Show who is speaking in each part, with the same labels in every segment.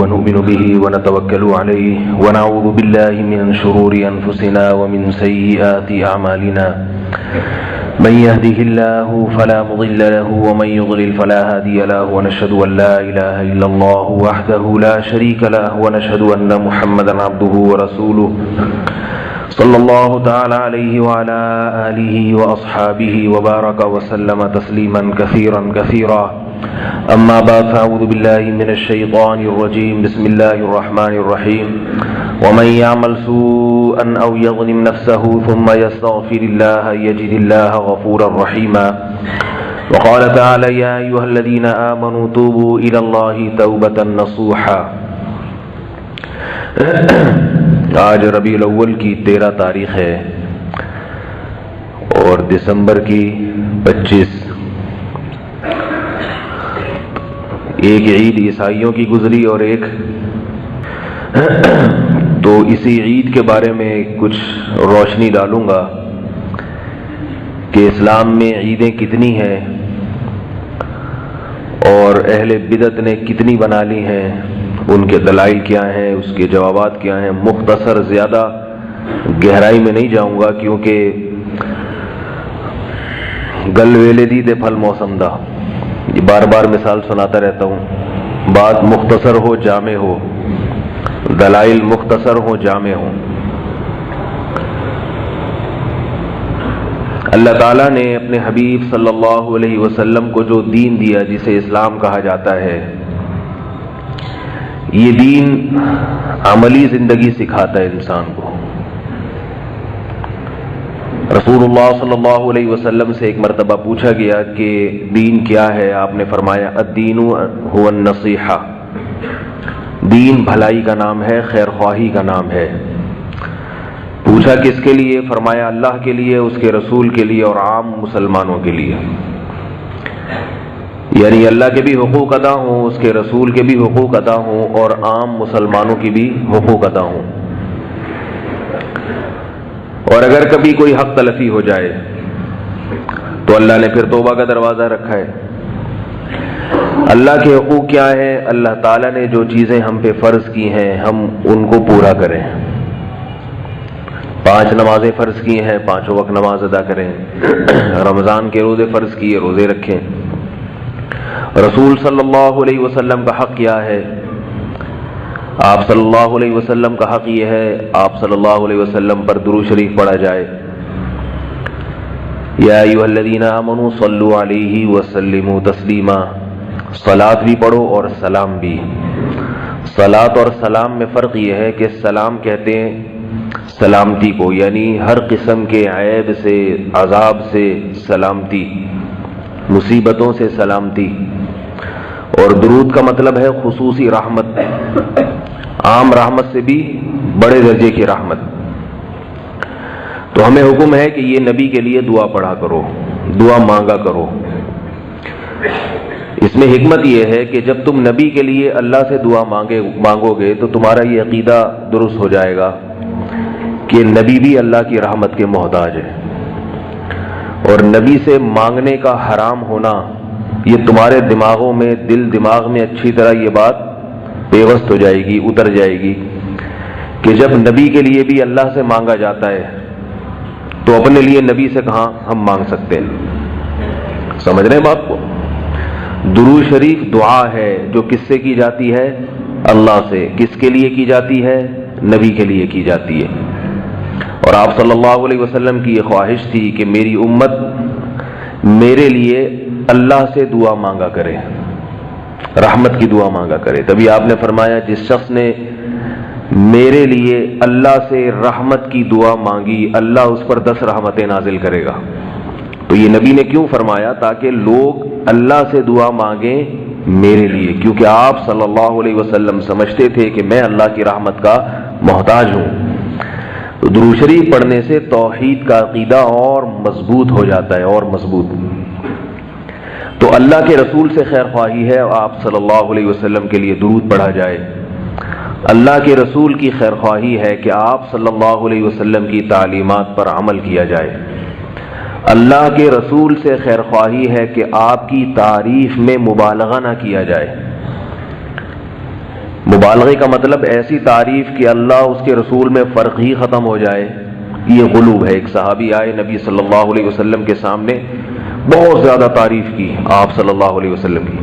Speaker 1: ونؤمن به ونتوكل عليه ونعوذ بالله من شرور أنفسنا ومن سيئات أعمالنا من يهده الله فلا مضل له ومن يضلل فلا هادي له ونشهد أن لا إله إلا الله وحده لا شريك له ونشهد أن محمدا عبده ورسوله صلى الله تعالى عليه وعلى آله وأصحابه وبارك وسلم تسليما كثيرا كثيرا أما بعد فأعوذ بالله من الشيطان الرجيم بسم الله الرحمن الرحيم ومن يعمل سوءا أو يظلم نفسه ثم يستغفر الله يجد الله غفورا رحيما وقال تعالى يا أيها الذين آمنوا توبوا إلى الله توبة نصوحا. آج ربیع الاول کی 13 تاریخ ہے اور دسمبر کی 25. ایک عید عیسائیوں کی گزری اور ایک تو اسی عید کے بارے میں کچھ روشنی ڈالوں گا کہ اسلام میں عیدیں کتنی ہیں اور اہل بدعت نے کتنی بنا لی ہیں، ان کے دلائل کیا ہیں، اس کے جوابات کیا ہیں. مختصر، زیادہ گہرائی میں نہیں جاؤں گا کیونکہ گل ویلے دی دے پھل موسم دا، یہ بار بار مثال سناتا رہتا ہوں. بات مختصر ہو، جامع ہو، دلائل مختصر ہو، جامع ہو. اللہ تعالیٰ نے اپنے حبیب صلی اللہ علیہ وسلم کو جو دین دیا جسے اسلام کہا جاتا ہے، یہ دین عملی زندگی سکھاتا ہے انسان کو. رسول اللہ صلی اللہ علیہ وسلم سے ایک مرتبہ پوچھا گیا کہ دین کیا ہے؟ آپ نے فرمایا الدین هو النصیحہ، دین بھلائی کا نام ہے، خیر خواہی کا نام ہے. پوچھا کس کے لیے؟ فرمایا اللہ کے لیے، اس کے رسول کے لیے اور عام مسلمانوں کے لیے. یعنی اللہ کے بھی حقوق ادا ہوں، اس کے رسول کے بھی حقوق ادا ہوں اور عام مسلمانوں کی بھی حقوق ادا ہوں. اور اگر کبھی کوئی حق تلفی ہو جائے تو اللہ نے پھر توبہ کا دروازہ رکھا ہے. اللہ کے حقوق کیا ہے؟ اللہ تعالیٰ نے جو چیزیں ہم پہ فرض کی ہیں ہم ان کو پورا کریں. 5 نمازیں فرض کی ہیں، 5 وقت نماز ادا کریں. رمضان کے روزے فرض کیے، روزے رکھیں. رسول صلی اللہ علیہ وسلم کا حق کیا ہے؟ آپ صلی اللہ علیہ وسلم کا حق یہ ہے آپ صلی اللہ علیہ وسلم پر درود شریف پڑھا جائے. یا ایھا الذین آمنوا صلوا علیہ وسلموا تسلیما. صلاۃ بھی پڑھو اور سلام بھی. صلاۃ اور سلام میں فرق یہ ہے کہ سلام کہتے ہیں سلامتی کو، یعنی ہر قسم کے عیب سے، عذاب سے سلامتی، مصیبتوں سے سلامتی. اور درود کا مطلب ہے خصوصی رحمت، عام رحمت سے بھی بڑے درجے کی رحمت. تو ہمیں حکم ہے کہ یہ نبی کے لیے دعا پڑھا کرو، دعا مانگا کرو. اس میں حکمت یہ ہے کہ جب تم نبی کے لیے اللہ سے دعا مانگو گے تو تمہارا یہ عقیدہ درست ہو جائے گا کہ نبی بھی اللہ کی رحمت کے محتاج ہے. اور نبی سے مانگنے کا حرام ہونا یہ تمہارے دماغوں میں، دل دماغ میں اچھی طرح یہ بات پیوست ہو جائے گی، اتر جائے گی کہ جب نبی کے لیے بھی اللہ سے مانگا جاتا ہے تو اپنے لیے نبی سے کہاں ہم مانگ سکتے ہیں؟ سمجھ رہے ہیں بات کو؟ درود شریف دعا ہے جو کس سے کی جاتی ہے؟ اللہ سے. کس کے لیے کی جاتی ہے؟ نبی کے لیے کی جاتی ہے. اور آپ صلی اللہ علیہ وسلم کی یہ خواہش تھی کہ میری امت میرے لیے اللہ سے دعا مانگا کرے، رحمت کی دعا مانگا کرے. تبھی آپ نے فرمایا جس شخص نے میرے لیے اللہ سے رحمت کی دعا مانگی اللہ اس پر 10 رحمتیں نازل کرے گا. تو یہ نبی نے کیوں فرمایا؟ تاکہ لوگ اللہ سے دعا مانگیں میرے لیے، کیونکہ آپ صلی اللہ علیہ وسلم سمجھتے تھے کہ میں اللہ کی رحمت کا محتاج ہوں. تو درود شریف پڑھنے سے توحید کا عقیدہ اور مضبوط ہو جاتا ہے، اور مضبوط. تو اللہ کے رسول سے خیر خواہی ہے آپ صلی اللہ علیہ وسلم کے لیے درود پڑھا جائے. اللہ کے رسول کی خیر خواہی ہے کہ آپ صلی اللہ علیہ وسلم کی تعلیمات پر عمل کیا جائے. اللہ کے رسول سے خیر خواہی ہے کہ آپ کی تعریف میں مبالغہ نہ کیا جائے. مبالغے کا مطلب ایسی تعریف کہ اللہ اس کے رسول میں فرق ہی ختم ہو جائے، یہ غلو ہے۔ ایک صحابی آئے نبی صلی اللہ علیہ وسلم کے سامنے، بہت زیادہ تعریف کی آپ صلی اللہ علیہ وسلم کی۔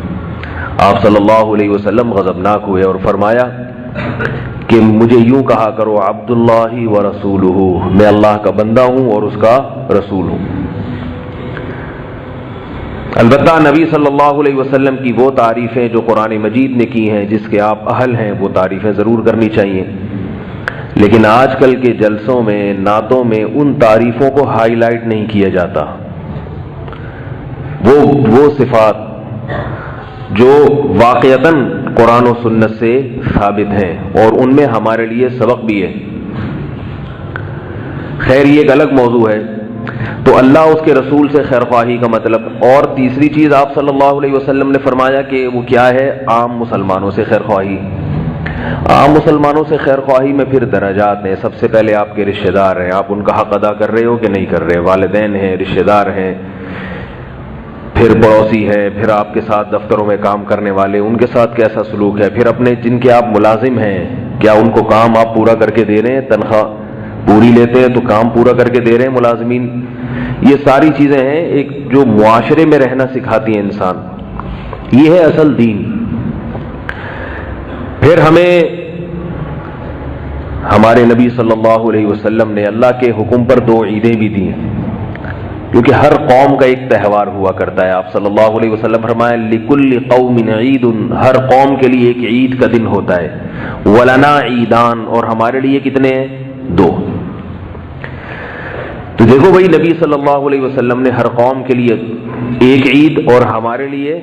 Speaker 1: آپ صلی اللہ علیہ وسلم غضبناک ہوئے اور فرمایا کہ مجھے یوں کہا کرو عبداللہ و رسولہ، میں اللہ کا بندہ ہوں اور اس کا رسول ہوں۔ البتہ نبی صلی اللہ علیہ وسلم کی وہ تعریفیں جو قرآن مجید نے کی ہیں، جس کے آپ اہل ہیں، وہ تعریفیں ضرور کرنی چاہیے، لیکن آج کل کے جلسوں میں، نعتوں میں ان تعریفوں کو ہائی لائٹ نہیں کیا جاتا۔ وہ صفات جو واقعتاً قرآن و سنت سے ثابت ہیں اور ان میں ہمارے لیے سبق بھی ہے۔ خیر یہ ایک الگ موضوع ہے۔ تو اللہ اس کے رسول سے خیر خواہی کا مطلب، اور تیسری چیز آپ صلی اللہ علیہ وسلم نے فرمایا کہ وہ کیا ہے؟ عام مسلمانوں سے خیر خواہی۔ عام مسلمانوں سے خیر خواہی میں پھر درجات ہیں۔ سب سے پہلے آپ کے رشتہ دار ہیں، آپ ان کا حق ادا کر رہے ہو کہ نہیں کر رہے، والدین ہیں، رشتہ دار ہیں، پھر پڑوسی ہیں، پھر آپ کے ساتھ دفتروں میں کام کرنے والے، ان کے ساتھ کیسا سلوک ہے، پھر اپنے جن کے آپ ملازم ہیں، کیا ان کو کام آپ پورا کر کے دے رہے ہیں؟ تنخواہ پوری لیتے ہیں تو کام پورا کر کے دے رہے ہیں ملازمین؟ یہ ساری چیزیں ہیں ایک جو معاشرے میں رہنا سکھاتی ہیں انسان۔ یہ ہے اصل دین۔ پھر ہمیں ہمارے نبی صلی اللہ علیہ وسلم نے اللہ کے حکم پر 2 عیدیں بھی دی ہیں، کیونکہ ہر قوم کا ایک تہوار ہوا کرتا ہے۔ آپ صلی اللہ علیہ وسلم فرمائے لِكُلِّ قَوْمٍ عِيدٌ، ہر قوم کے لیے ایک عید کا دن ہوتا ہے۔ وَلَنَا عِيدان، اور ہمارے لیے کتنے ہیں؟ 2۔ تو دیکھو بھائی، نبی صلی اللہ علیہ وسلم نے ہر قوم کے لیے ایک عید، اور ہمارے لیے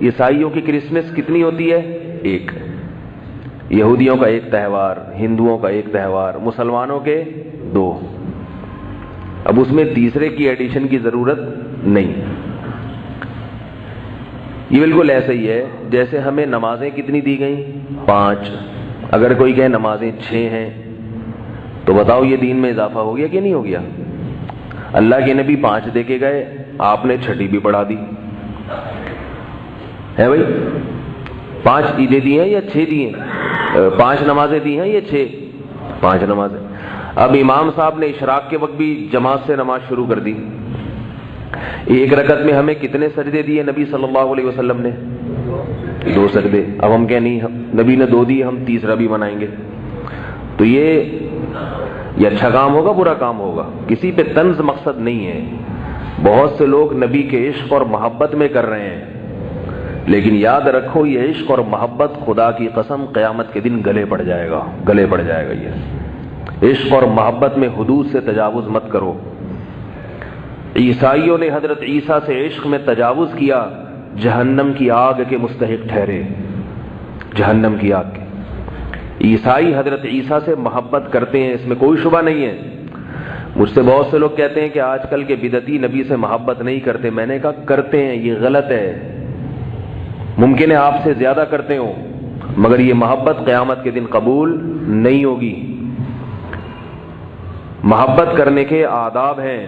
Speaker 1: عیسائیوں کی کرسمس کتنی ہوتی ہے؟ 1۔ یہودیوں کا ایک تہوار، ہندوؤں کا ایک تہوار، مسلمانوں کے 2۔ اب اس میں تیسرے کی ایڈیشن کی ضرورت نہیں۔ یہ بالکل ایسا ہی ہے جیسے ہمیں نمازیں کتنی دی گئیں؟ 5۔ اگر کوئی کہے نمازیں 6 ہیں تو بتاؤ یہ دین میں اضافہ ہو گیا کہ نہیں ہو گیا؟ اللہ کے نبی 5 دے کے گئے، آپ نے 6 بھی بڑھا دی ہے بھائی۔ 5 عیدیں دی ہیں یا 6 دی ہیں؟ 5 نمازیں دی ہیں یا 6؟ 5 نمازیں۔ اب امام صاحب نے اشراق کے وقت بھی جماعت سے نماز شروع کر دی۔ ایک رکعت میں ہمیں کتنے سجدے دیے نبی صلی اللہ علیہ وسلم نے؟ 2 سجدے۔ اب ہم کہیں نہیں، نبی نے 2 دیے، ہم تیسرا بھی بنائیں گے۔ تو یہ اچھا کام ہوگا، برا کام ہوگا، کسی پہ طنز مقصد نہیں ہے۔ بہت سے لوگ نبی کے عشق اور محبت میں کر رہے ہیں، لیکن یاد رکھو یہ عشق اور محبت خدا کی قسم قیامت کے دن گلے پڑ جائے گا، گلے پڑ جائے گا۔ یہ عشق اور محبت میں حدود سے تجاوز مت کرو۔ عیسائیوں نے حضرت عیسیٰ سے عشق میں تجاوز کیا، جہنم کی آگ کے مستحق ٹھہرے، جہنم کی آگ کے۔ عیسائی حضرت عیسیٰ سے محبت کرتے ہیں، اس میں کوئی شبہ نہیں ہے۔ مجھ سے بہت سے لوگ کہتے ہیں کہ آج کل کے بدعتی نبی سے محبت نہیں کرتے۔ میں نے کہا کرتے ہیں، یہ غلط ہے۔ ممکن ہے آپ سے زیادہ کرتے ہوں، مگر یہ محبت قیامت کے دن قبول نہیں ہوگی۔ محبت کرنے کے آداب ہیں۔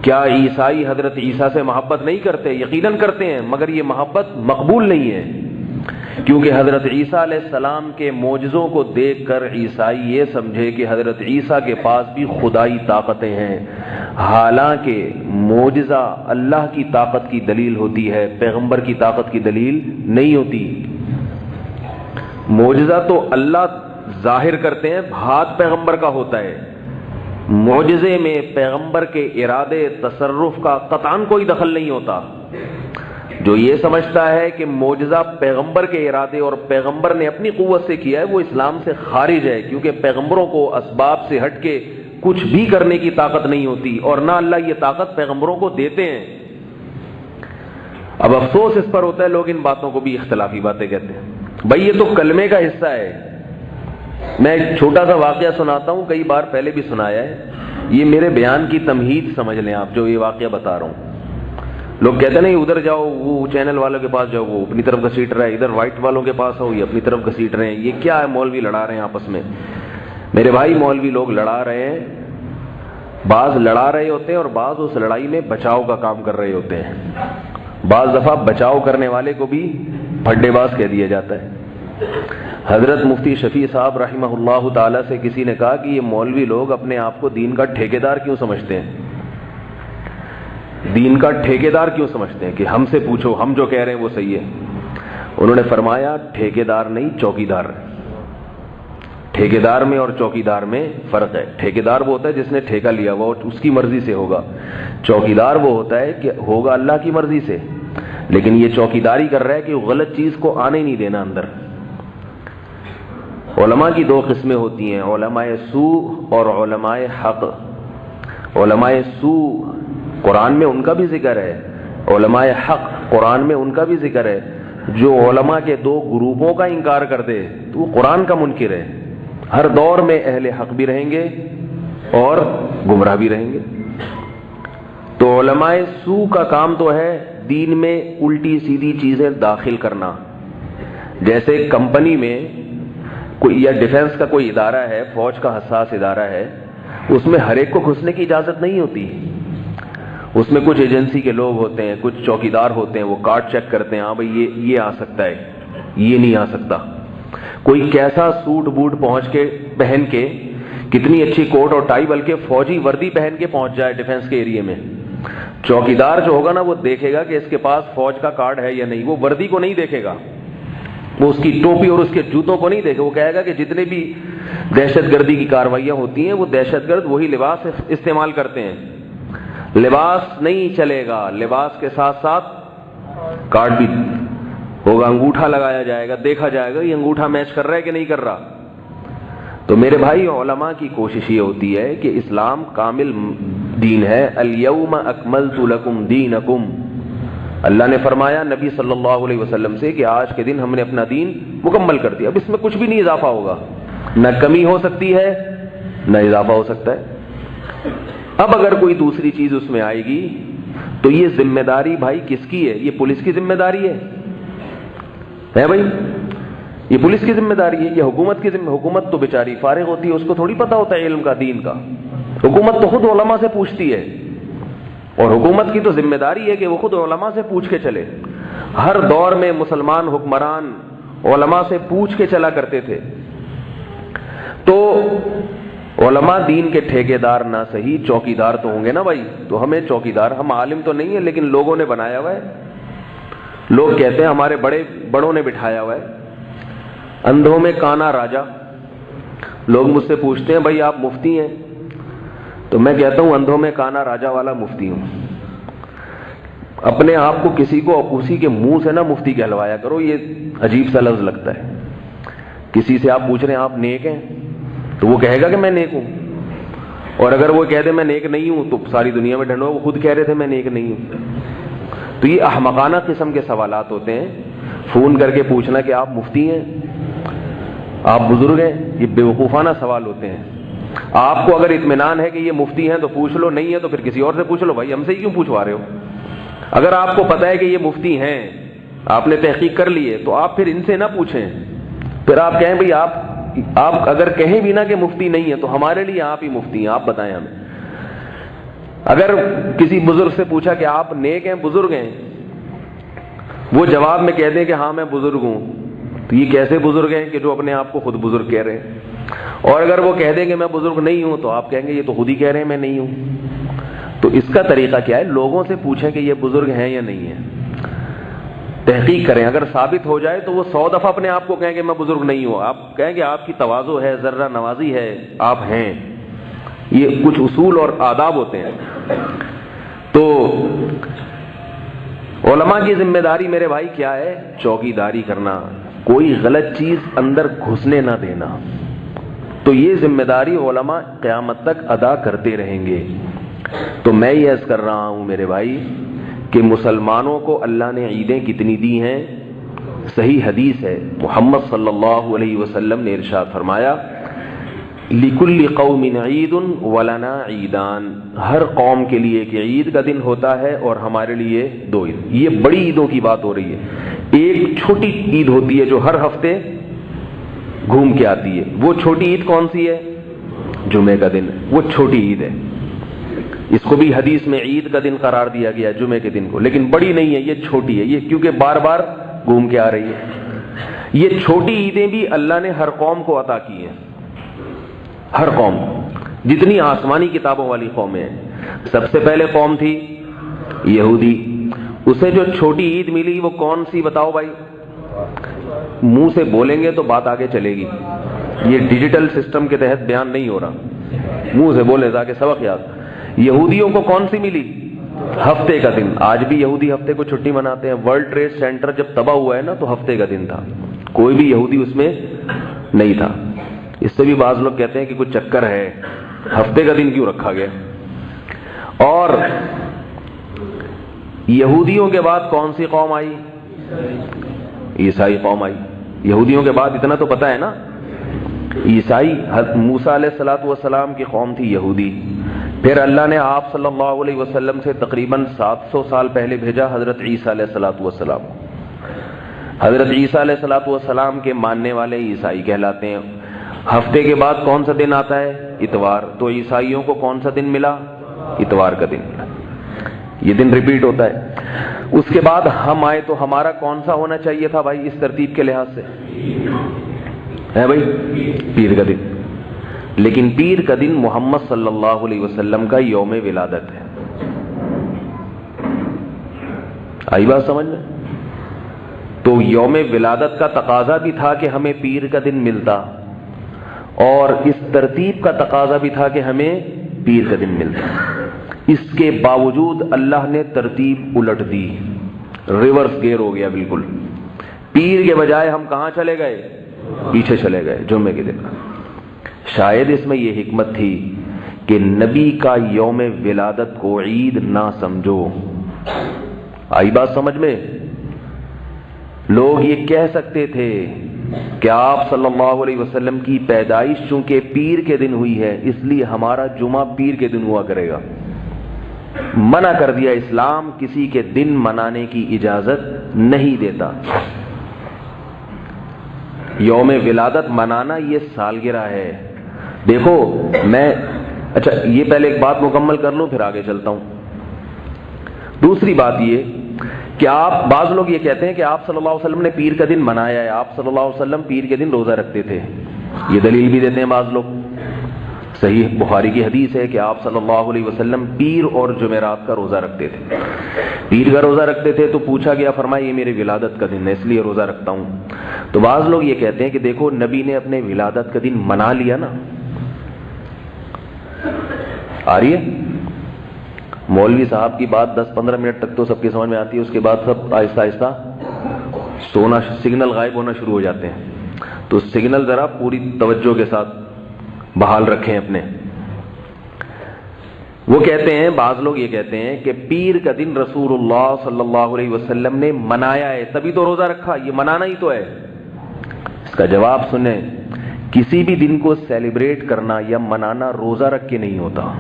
Speaker 1: کیا عیسائی حضرت عیسیٰ سے محبت نہیں کرتے؟ یقیناً کرتے ہیں، مگر یہ محبت مقبول نہیں ہے، کیونکہ حضرت عیسیٰ علیہ السلام کے معجزوں کو دیکھ کر عیسائی یہ سمجھے کہ حضرت عیسیٰ کے پاس بھی خدائی طاقتیں ہیں، حالانکہ معجزہ اللہ کی طاقت کی دلیل ہوتی ہے، پیغمبر کی طاقت کی دلیل نہیں ہوتی۔ معجزہ تو اللہ ظاہر کرتے ہیں، ہاتھ پیغمبر کا ہوتا ہے۔ معجزے میں پیغمبر کے ارادے تصرف کا قطعاً کوئی دخل نہیں ہوتا۔ جو یہ سمجھتا ہے کہ معجزہ پیغمبر کے ارادے اور پیغمبر نے اپنی قوت سے کیا ہے، وہ اسلام سے خارج ہے، کیونکہ پیغمبروں کو اسباب سے ہٹ کے کچھ بھی کرنے کی طاقت نہیں ہوتی، اور نہ اللہ یہ طاقت پیغمبروں کو دیتے ہیں۔ اب افسوس اس پر ہوتا ہے لوگ ان باتوں کو بھی اختلافی باتیں کہتے ہیں۔ بھائی یہ تو کلمے کا حصہ ہے۔ میں ایک چھوٹا سا واقعہ سناتا ہوں، کئی بار پہلے بھی سنایا ہے، یہ میرے بیان کی تمہید سمجھ لیں آپ جو یہ واقعہ بتا رہا ہوں۔ لوگ کہتے ہیں نہیں ادھر جاؤ، وہ چینل والوں کے پاس جاؤ، وہ اپنی طرف گھسیٹ رہا ہے، ادھر وائٹ والوں کے پاس آؤ، یہ اپنی طرف گھسیٹ رہے ہیں، یہ کیا ہے؟ مولوی لڑا رہے ہیں آپس میں۔ میرے بھائی مولوی لوگ لڑا رہے ہیں، بعض لڑا رہے ہوتے ہیں اور بعض اس لڑائی میں بچاؤ کا کام کر رہے ہوتے ہیں۔ بعض دفعہ بچاؤ کرنے والے کو بھی پھڈے باز کہہ دیا جاتا ہے۔ حضرت مفتی شفیع صاحب رحمہ اللہ تعالی سے کسی نے کہا کہ یہ مولوی لوگ اپنے آپ کو دین کا ٹھیکیدار کیوں سمجھتے ہیں؟ دین کا ٹھیکیدار کیوں سمجھتے ہیں کہ ہم سے پوچھو، ہم جو کہہ رہے ہیں وہ صحیح ہے؟ انہوں نے فرمایا ٹھیکیدار نہیں، چوکیدار ہے۔ ٹھیکیدار میں اور چوکیدار میں فرق ہے۔ ٹھیکیدار وہ ہوتا ہے جس نے ٹھیکہ لیا ہوا اس کی مرضی سے ہوگا، چوکیدار وہ ہوتا ہے کہ ہوگا اللہ کی مرضی سے، لیکن یہ چوکیداری کر رہا ہے کہ غلط چیز کو آنے نہیں دینا اندر۔ علماء کی دو قسمیں ہوتی ہیں، علماء سوء اور علماء حق۔ علماء سوء قرآن میں ان کا بھی ذکر ہے، علماء حق قرآن میں ان کا بھی ذکر ہے۔ جو علماء کے دو گروپوں کا انکار کر دے تو وہ قرآن کا منکر ہے۔ ہر دور میں اہل حق بھی رہیں گے اور گمراہ بھی رہیں گے۔ تو علماء سوء کا کام تو ہے دین میں الٹی سیدھی چیزیں داخل کرنا۔ جیسے کمپنی میں کوئی یا ڈیفنس کا کوئی ادارہ ہے، فوج کا حساس ادارہ ہے، اس میں ہر ایک کو گھسنے کی اجازت نہیں ہوتی۔ اس میں کچھ ایجنسی کے لوگ ہوتے ہیں، کچھ چوکیدار ہوتے ہیں، وہ کارڈ چیک کرتے ہیں، ہاں بھائی یہ آ سکتا ہے، یہ نہیں آ سکتا۔ کوئی کیسا سوٹ بوٹ پہن کے کتنی اچھی کوٹ اور ٹائی، بلکہ فوجی وردی پہن کے پہنچ جائے ڈیفنس کے ایریے میں، چوکیدار جو ہوگا نا وہ دیکھے گا کہ اس کے پاس فوج کا کارڈ ہے یا نہیں۔ وہ وردی کو نہیں دیکھے گا، وہ اس کی ٹوپی اور اس کے جوتوں کو نہیں دیکھے، وہ کہے گا کہ جتنے بھی دہشت گردی کی کاروائیاں ہوتی ہیں وہ دہشت گرد وہی لباس استعمال کرتے ہیں۔ لباس نہیں چلے گا، لباس کے ساتھ ساتھ کارڈ بھی ہوگا، انگوٹھا لگایا جائے گا، دیکھا جائے گا یہ انگوٹھا میچ کر رہا ہے کہ نہیں کر رہا۔ تو میرے بھائی علماء کی کوشش یہ ہوتی ہے کہ اسلام کامل دین ہے۔ الیوم اکملت لکم دینکم، اللہ نے فرمایا نبی صلی اللہ علیہ وسلم سے کہ آج کے دن ہم نے اپنا دین مکمل کر دیا۔ اب اس میں کچھ بھی نہیں اضافہ ہوگا، نہ کمی ہو سکتی ہے نہ اضافہ ہو سکتا ہے۔ اب اگر کوئی دوسری چیز اس میں آئے گی تو یہ ذمہ داری بھائی کس کی ہے؟ یہ پولیس کی ذمہ داری ہے بھائی، یہ پولیس کی ذمہ داری ہے، یہ حکومت کی ذمہ۔ حکومت تو بیچاری فارغ ہوتی ہے، اس کو تھوڑی پتہ ہوتا ہے علم کا، دین کا۔ حکومت تو خود علماء سے پوچھتی ہے، اور حکومت کی تو ذمہ داری ہے کہ وہ خود علماء سے پوچھ کے چلے۔ ہر دور میں مسلمان حکمران علماء سے پوچھ کے چلا کرتے تھے۔ تو علماء دین کے ٹھیکیدار نہ صحیح چوکیدار تو ہوں گے نا بھائی۔ تو ہمیں چوکیدار، ہم عالم تو نہیں ہیں لیکن لوگوں نے بنایا ہوا ہے، لوگ کہتے ہیں ہمارے بڑوں نے بٹھایا ہوا ہے۔ اندھوں میں کانا راجا۔ لوگ مجھ سے پوچھتے ہیں بھائی آپ مفتی ہیں، تو میں کہتا ہوں اندھوں میں کانا راجا والا مفتی ہوں۔ اپنے آپ کو کسی کو اسی کے منہ سے نہ مفتی کہلوایا کرو، یہ عجیب سا لفظ لگتا ہے۔ کسی سے آپ پوچھ رہے ہیں آپ نیک ہیں تو وہ کہے گا کہ میں نیک ہوں، اور اگر وہ کہہ دے میں نیک نہیں ہوں تو ساری دنیا میں ڈھنڈو، وہ خود کہہ رہے تھے میں نیک نہیں ہوں۔ تو یہ احمقانہ قسم کے سوالات ہوتے ہیں، فون کر کے پوچھنا کہ آپ مفتی ہیں، آپ بزرگ ہیں، یہ بیوقوفانہ سوال ہوتے ہیں۔ آپ کو اگر اطمینان ہے کہ یہ مفتی ہیں تو پوچھ لو، نہیں ہے تو پھر کسی اور سے پوچھ لو، بھائی ہم سے ہی کیوں پوچھوا رہے ہو؟ اگر آپ کو پتہ ہے کہ یہ مفتی ہیں، آپ نے تحقیق کر لی ہے، تو آپ پھر ان سے نہ پوچھیں۔ پھر آپ کہیں بھئی آپ اگر کہیں بھی نہ کہ مفتی نہیں ہے تو ہمارے لیے آپ ہی مفتی ہیں، آپ بتائیں ہمیں۔ اگر کسی بزرگ سے پوچھا کہ آپ نیک ہیں، بزرگ ہیں، وہ جواب میں کہہ دیں کہ ہاں میں بزرگ ہوں، تو یہ کیسے بزرگ ہیں کہ جو اپنے آپ کو خود بزرگ کہہ رہے ہیں؟ اور اگر وہ کہہ دیں کہ میں بزرگ نہیں ہوں تو آپ کہیں گے یہ تو خود ہی کہہ رہے ہیں میں نہیں ہوں۔ تو اس کا طریقہ کیا ہے؟ لوگوں سے پوچھیں کہ یہ بزرگ ہیں یا نہیں ہیں، تحقیق کریں۔ اگر ثابت ہو جائے تو وہ 100 دفعہ اپنے آپ کو کہیں کہ میں بزرگ نہیں ہوں، آپ کہیں کہ آپ کی تواضع ہے، ذرہ نوازی ہے، آپ ہیں۔ یہ کچھ اصول اور آداب ہوتے ہیں۔ تو علماء کی ذمہ داری میرے بھائی کیا ہے؟ چوکیداری کرنا، کوئی غلط چیز اندر گھسنے نہ دینا۔ تو یہ ذمہ داری علماء قیامت تک ادا کرتے رہیں گے۔ تو میں یہ عرض کر رہا ہوں میرے بھائی کہ مسلمانوں کو اللہ نے عیدیں کتنی دی ہیں؟ صحیح حدیث ہے، محمد صلی اللہ علیہ وسلم نے ارشاد فرمایا لِكُلِّ قَوْمٍ عِيدٌ وَلَنَا عِيدَانِ، ہر قوم کے لیے ایک عید کا دن ہوتا ہے اور ہمارے لیے 2 عید۔ یہ بڑی عیدوں کی بات ہو رہی ہے۔ ایک چھوٹی عید ہوتی ہے جو ہر ہفتے گھوم کے آتی ہے، وہ چھوٹی عید کون سی ہے؟ جمعے کا دن، وہ چھوٹی عید ہے۔ اس کو بھی حدیث میں عید کا دن قرار دیا گیا جمعے کے دن کو، لیکن بڑی نہیں ہے، یہ چھوٹی ہے، یہ کیونکہ بار بار گھوم کے آ رہی ہے۔ یہ چھوٹی عیدیں بھی اللہ نے ہر قوم کو عطا کی ہیں، ہر قوم، جتنی آسمانی کتابوں والی قومیں ہیں۔ سب سے پہلے قوم تھی یہودی، اسے جو چھوٹی عید ملی وہ کون سی بتاؤ بھائی؟ منہ سے بولیں گے تو بات آگے چلے گی، یہ ڈیجیٹل سسٹم کے تحت بیان نہیں ہو رہا، منہ سے بولے تاکہ سبق یاد۔ یہودیوں کو کون سی ملی؟ ہفتے کا دن۔ آج بھی یہودی ہفتے کو چھٹی مناتے ہیں۔ ورلڈ ٹریڈ سینٹر جب تباہ ہوا ہے نا تو ہفتے کا دن تھا، کوئی بھی یہودی اس میں نہیں تھا۔ اس سے بھی بعض لوگ کہتے ہیں کہ کوئی چکر ہے، ہفتے کا دن کیوں رکھا گیا؟ اور یہودیوں کے بعد کون سی قوم آئی؟ عیسائی قوم آئی۔ یہودیوں کے بعد اتنا تو پتہ ہے نا، عیسائی، موسیٰ علیہ الصلوۃ والسلام کی قوم تھی یہودی۔ پھر اللہ نے آپ صلی اللہ علیہ وسلم سے تقریباً 700 سال پہلے بھیجا حضرت عیسیٰ علیہ الصلوۃ والسلام۔ حضرت عیسیٰ علیہ الصلوۃ والسلام کے ماننے والے عیسائی کہلاتے ہیں۔ ہفتے کے بعد کون سا دن آتا ہے؟ اتوار۔ تو عیسائیوں کو کون سا دن ملا؟ اتوار کا دن ملا۔ یہ دن ریپیٹ ہوتا ہے۔ اس کے بعد ہم آئے تو ہمارا کون سا ہونا چاہیے تھا بھائی اس ترتیب کے لحاظ سے؟ ہے بھائی پیر کا دن۔ لیکن پیر کا دن محمد صلی اللہ علیہ وسلم کا یوم ولادت ہے۔ آئی بات سمجھ میں؟ تو یوم ولادت کا تقاضا بھی تھا کہ ہمیں پیر کا دن ملتا، اور اس ترتیب کا تقاضا بھی تھا کہ ہمیں پیر کا دن ملتا۔ اس کے باوجود اللہ نے ترتیب الٹ دی، ریورس گیئر ہو گیا بالکل۔ پیر کے بجائے ہم کہاں چلے گئے؟ پیچھے چلے گئے جمعے کے دن۔ شاید اس میں یہ حکمت تھی کہ نبی کا یوم ولادت کو عید نہ سمجھو۔ آئی بات سمجھ میں؟ لوگ یہ کہہ سکتے تھے کہ آپ صلی اللہ علیہ وسلم کی پیدائش چونکہ پیر کے دن ہوئی ہے اس لیے ہمارا جمعہ پیر کے دن ہوا کرے گا۔ منع کر دیا، اسلام کسی کے دن منانے کی اجازت نہیں دیتا۔ یوم ولادت منانا یہ سالگرہ ہے۔ دیکھو اچھا یہ پہلے ایک بات مکمل کر لوں پھر آگے چلتا ہوں۔ دوسری بات یہ کہ بعض لوگ یہ کہتے ہیں کہ آپ صلی اللہ علیہ وسلم نے پیر کا دن منایا ہے، آپ صلی اللہ علیہ وسلم پیر کے دن روزہ رکھتے تھے۔ یہ دلیل بھی دیتے ہیں بعض لوگ۔ صحیح بخاری کی حدیث ہے کہ آپ صلی اللہ علیہ وسلم پیر اور جمعرات کا روزہ رکھتے تھے۔ پیر کا روزہ رکھتے تھے تو پوچھا گیا، فرمایا یہ میرے ولادت کا دن ہے اس لیے روزہ رکھتا ہوں۔ تو بعض لوگ یہ کہتے ہیں کہ دیکھو نبی نے اپنے ولادت کا دن منا لیا نا۔ آ رہی ہے؟ مولوی صاحب کی بات 10-15 منٹ تک تو سب کی سمجھ میں آتی ہے، اس کے بعد سب آہستہ آہستہ سونا، سگنل غائب ہونا شروع ہو جاتے ہیں۔ تو سگنل ذرا پوری توجہ کے ساتھ بحال رکھیں اپنے۔ وہ کہتے ہیں، بعض لوگ یہ کہتے ہیں کہ پیر کا دن رسول اللہ صلی اللہ علیہ وسلم نے منایا ہے تبھی تو روزہ رکھا، یہ منانا ہی تو ہے۔ اس کا جواب سنیں، کسی بھی دن کو سیلیبریٹ کرنا یا منانا روزہ رکھ کے نہیں ہوتا۔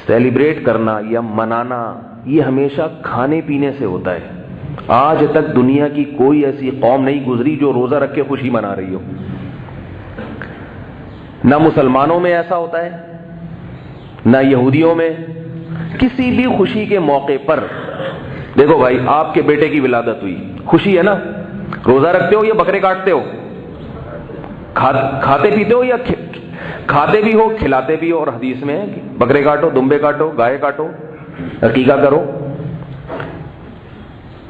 Speaker 1: سیلیبریٹ کرنا یا منانا یہ ہمیشہ کھانے پینے سے ہوتا ہے۔ آج تک دنیا کی کوئی ایسی قوم نہیں گزری جو روزہ رکھ کے خوشی منا رہی ہو۔ نہ مسلمانوں میں ایسا ہوتا ہے، نہ یہودیوں میں۔ کسی بھی خوشی کے موقع پر دیکھو بھائی، آپ کے بیٹے کی ولادت ہوئی، خوشی ہے نا، روزہ رکھتے ہو یا بکرے کاٹتے ہو؟ کھاتے پیتے ہو یا کھاتے بھی ہو کھلاتے بھی ہو؟ اور حدیث میں ہے کہ بکرے کاٹو، دمبے کاٹو، گائے کاٹو، عقیقہ کرو۔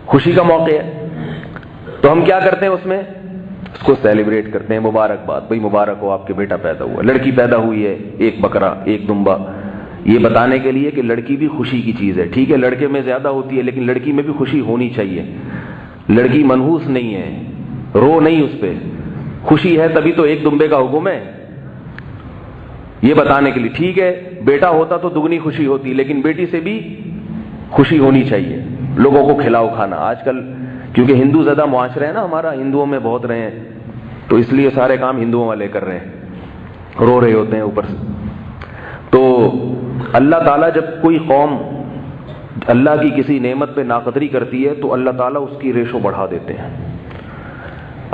Speaker 1: خوشی کا موقع ہے تو ہم کیا کرتے ہیں اس میں؟ اس کو سیلیبریٹ کرتے ہیں، مبارکباد، بھئی مبارک ہو آپ کے بیٹا پیدا ہوا، لڑکی پیدا ہوئی ہے، ایک بکرا ایک دمبا، یہ بتانے کے لیے کہ لڑکی بھی خوشی کی چیز ہے۔ ٹھیک ہے لڑکے میں زیادہ ہوتی ہے لیکن لڑکی میں بھی خوشی ہونی چاہیے۔ لڑکی منحوس نہیں ہے، رو نہیں اس پہ، خوشی ہے تبھی تو ایک دمبے کا حکم ہے، یہ بتانے کے لیے۔ ٹھیک ہے بیٹا ہوتا تو دگنی خوشی ہوتی لیکن بیٹی سے بھی خوشی ہونی چاہیے۔ لوگوں کو کھلاؤ کھانا۔ آج کل کیونکہ ہندو زدہ معاشرہ ہے نا ہمارا، ہندوؤں میں بہت رہے ہیں تو اس لیے سارے کام ہندوؤں والے کر رہے ہیں، رو رہے ہوتے ہیں اوپر سے۔ تو اللہ تعالیٰ جب کوئی قوم اللہ کی کسی نعمت پہ ناقدری کرتی ہے تو اللہ تعالیٰ اس کی ریشو بڑھا دیتے ہیں۔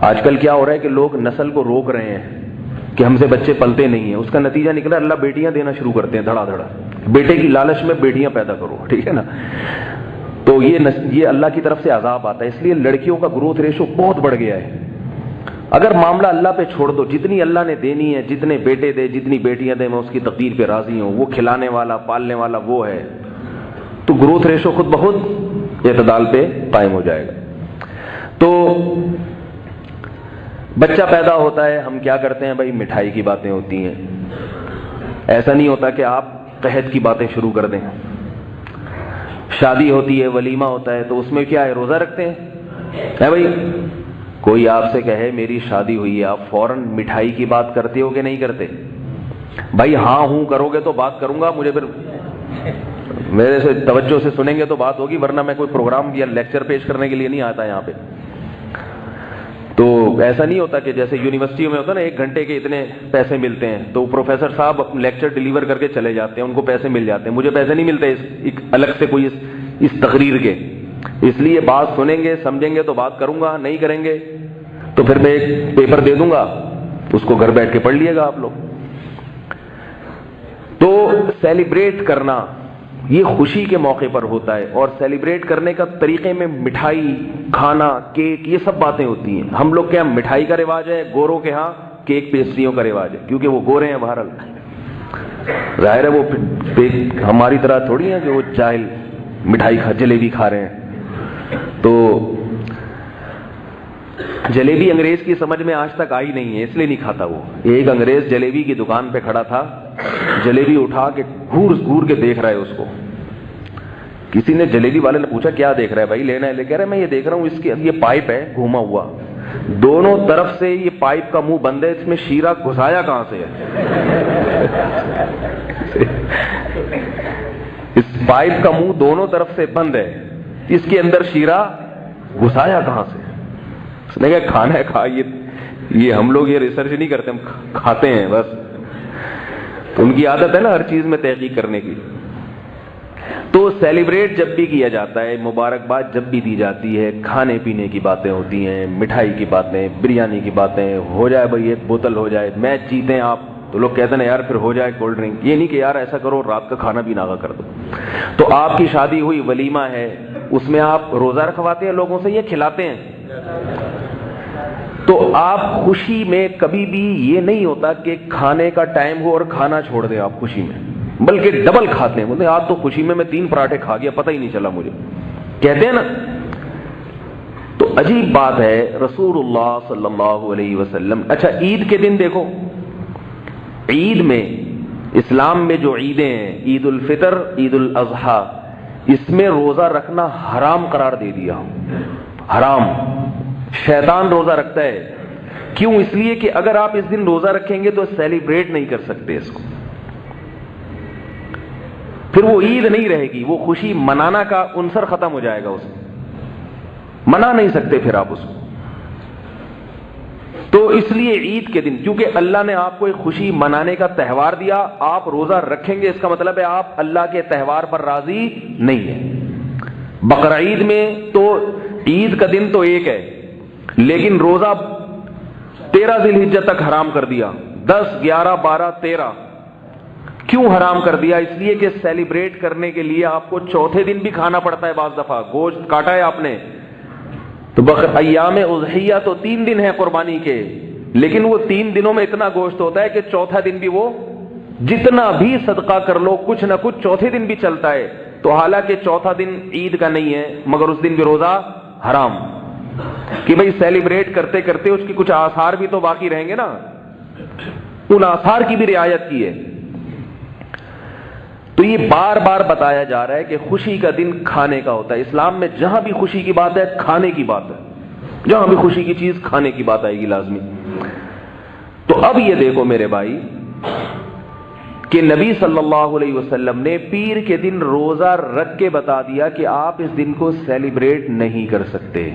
Speaker 1: آج کل کیا ہو رہا ہے کہ لوگ نسل کو روک رہے ہیں کہ ہم سے بچے پلتے نہیں ہیں، اس کا نتیجہ نکلا اللہ بیٹیاں دینا شروع کرتے ہیں دھڑا دھڑا۔ بیٹے کی لالچ میں بیٹیاں پیدا کرو، ٹھیک ہے نا۔ تو یہ اللہ کی طرف سے عذاب آتا ہے. اس لیے لڑکیوں کا گروتھ ریشو بہت بڑھ گیا ہے. اگر معاملہ اللہ پہ چھوڑ دو, جتنی اللہ نے دینی ہے, جتنے بیٹے دے, جتنی بیٹیاں دے, میں اس کی تقدیر پہ راضی ہوں, وہ کھلانے والا پالنے والا وہ ہے, تو گروتھ ریشو خود بخود اعتدال پہ قائم ہو جائے گا. تو بچہ پیدا ہوتا ہے, ہم کیا کرتے ہیں بھائی, مٹھائی کی باتیں ہوتی ہیں. ایسا نہیں ہوتا کہ آپ قحط کی باتیں شروع کر دیں. شادی ہوتی ہے, ولیمہ ہوتا ہے, تو اس میں کیا ہے, روزہ رکھتے ہیں. بھائی کوئی آپ سے کہے میری شادی ہوئی ہے, آپ فوراً مٹھائی کی بات کرتے ہو کہ نہیں کرتے؟ بھائی ہاں ہوں کرو گے تو بات کروں گا, مجھے پھر میرے سے توجہ سے سنیں گے تو بات ہوگی, ورنہ میں کوئی پروگرام یا لیکچر پیش کرنے کے لیے نہیں آتا یہاں پہ. تو ایسا نہیں ہوتا کہ جیسے یونیورسٹیوں میں ہوتا ہے نا, 1 گھنٹے کے اتنے پیسے ملتے ہیں, تو پروفیسر صاحب لیکچر ڈیلیور کر کے چلے جاتے ہیں, ان کو پیسے مل جاتے ہیں. مجھے پیسے نہیں ملتے الگ سے کوئی اس تقریر کے. اس لیے بات سنیں گے, سمجھیں گے تو بات کروں گا, نہیں کریں گے تو پھر میں ایک پیپر دے دوں گا, اس کو گھر بیٹھ کے پڑھ لیے گا آپ لوگ. تو سیلیبریٹ کرنا یہ خوشی کے موقع پر ہوتا ہے, اور سیلیبریٹ کرنے کا طریقے میں مٹھائی, کھانا, کیک, یہ سب باتیں ہوتی ہیں. ہم لوگ کے یہاں مٹھائی کا رواج ہے, گوروں کے ہاں کیک پیسٹریوں کا رواج ہے, کیونکہ وہ گورے ہیں بہرحال. ظاہر ہے وہ ہماری طرح تھوڑی ہیں کہ وہ جاہل مٹھائی جلیبی کھا رہے ہیں. تو جلیبی انگریز کی سمجھ میں آج تک آئی نہیں ہے, اس لیے نہیں کھاتا وہ. ایک انگریز جلیبی کی دکان پہ کھڑا تھا, جلیبی اٹھا کے گھور گھور کے دیکھ رہا ہے اس کو. کسی نے جلیبی والے نے پوچھا کیا دیکھ رہا ہے بھائی, لینا ہے؟ لے کہہ رہا ہے میں یہ دیکھ رہا ہوں, اس کی یہ پائپ ہے گھوما ہوا, دونوں طرف سے یہ پائپ کا منہ بند ہے, اس میں شیرہ گھسایا کہاں سے ہے؟ اس پائپ کا منہ دونوں طرف سے بند ہے, اس کے اندر شیرہ گھسایا کہاں سے؟ اس نے کہا کھانا ہے, کھا. یہ ہم لوگ یہ ریسرچ نہیں کرتے, ہم کھاتے ہیں بس. تو ان کی عادت ہے نا ہر چیز میں تحقیق کرنے کی. تو سیلیبریٹ جب بھی کیا جاتا ہے, مبارکباد جب بھی دی جاتی ہے, کھانے پینے کی باتیں ہوتی ہیں, مٹھائی کی باتیں, بریانی کی باتیں, ہو جائے بھائی 1 بوتل ہو جائے, میچ جیتیں آپ, تو لوگ کہتے ہیں یار پھر ہو جائے کولڈ ڈرنک. یہ نہیں کہ یار ایسا کرو رات کا کھانا بھی ناغا کر دو. تو آپ کی شادی ہوئی, ولیمہ ہے, اس میں آپ روزہ رکھواتے ہیں لوگوں سے, یہ کھلاتے ہیں. تو آپ خوشی میں کبھی بھی یہ نہیں ہوتا کہ کھانے کا ٹائم ہو اور کھانا چھوڑ دیں آپ خوشی میں, بلکہ ڈبل کھاتے ہیں. بولتے ہیں آج تو خوشی میں 3 پراٹھے کھا گیا, پتہ ہی نہیں چلا مجھے, کہتے ہیں نا. تو عجیب بات ہے, رسول اللہ صلی اللہ علیہ وسلم. اچھا عید کے دن دیکھو, عید میں اسلام میں جو عیدیں ہیں, عید الفطر, عید الاضحیٰ, اس میں روزہ رکھنا حرام قرار دے دیا. حرام. شیطان روزہ رکھتا ہے. کیوں؟ اس لیے کہ اگر آپ اس دن روزہ رکھیں گے تو سیلیبریٹ نہیں کر سکتے اس کو, پھر وہ عید نہیں رہے گی, وہ خوشی منانا کا عنصر ختم ہو جائے گا, اس میں منا نہیں سکتے پھر آپ اس کو. تو اس لیے عید کے دن, کیونکہ اللہ نے آپ کو ایک خوشی منانے کا تہوار دیا, آپ روزہ رکھیں گے, اس کا مطلب ہے آپ اللہ کے تہوار پر راضی نہیں ہیں. بقرعید میں تو عید کا دن تو ایک ہے, لیکن روزہ 13 ذی الحجہ تک حرام کر دیا, 10, 11, 12, 13. کیوں حرام کر دیا؟ اس لیے کہ سیلیبریٹ کرنے کے لیے آپ کو چوتھے دن بھی کھانا پڑتا ہے. بعض دفعہ گوشت کاٹا ہے آپ نے, تو ایام اضحیہ تو 3 دن ہیں قربانی کے, لیکن وہ 3 دنوں میں اتنا گوشت ہوتا ہے کہ چوتھا دن بھی وہ جتنا بھی صدقہ کر لو کچھ نہ کچھ چوتھے دن بھی چلتا ہے. تو حالانکہ چوتھا دن عید کا نہیں ہے, مگر اس دن بھی روزہ حرام, کہ بھئی سیلیبریٹ کرتے کرتے اس کی کچھ آثار بھی تو باقی رہیں گے نا, ان آثار کی بھی رعایت کی ہے. تو یہ بار بار بتایا جا رہا ہے کہ خوشی کا دن کھانے کا ہوتا ہے. اسلام میں جہاں بھی خوشی کی بات ہے کھانے کی بات ہے, جہاں بھی خوشی کی چیز کھانے کی بات آئے گی لازمی. تو اب یہ دیکھو میرے بھائی کہ نبی صلی اللہ علیہ وسلم نے پیر کے دن روزہ رکھ کے بتا دیا کہ آپ اس دن کو سیلیبریٹ نہیں کر سکتے.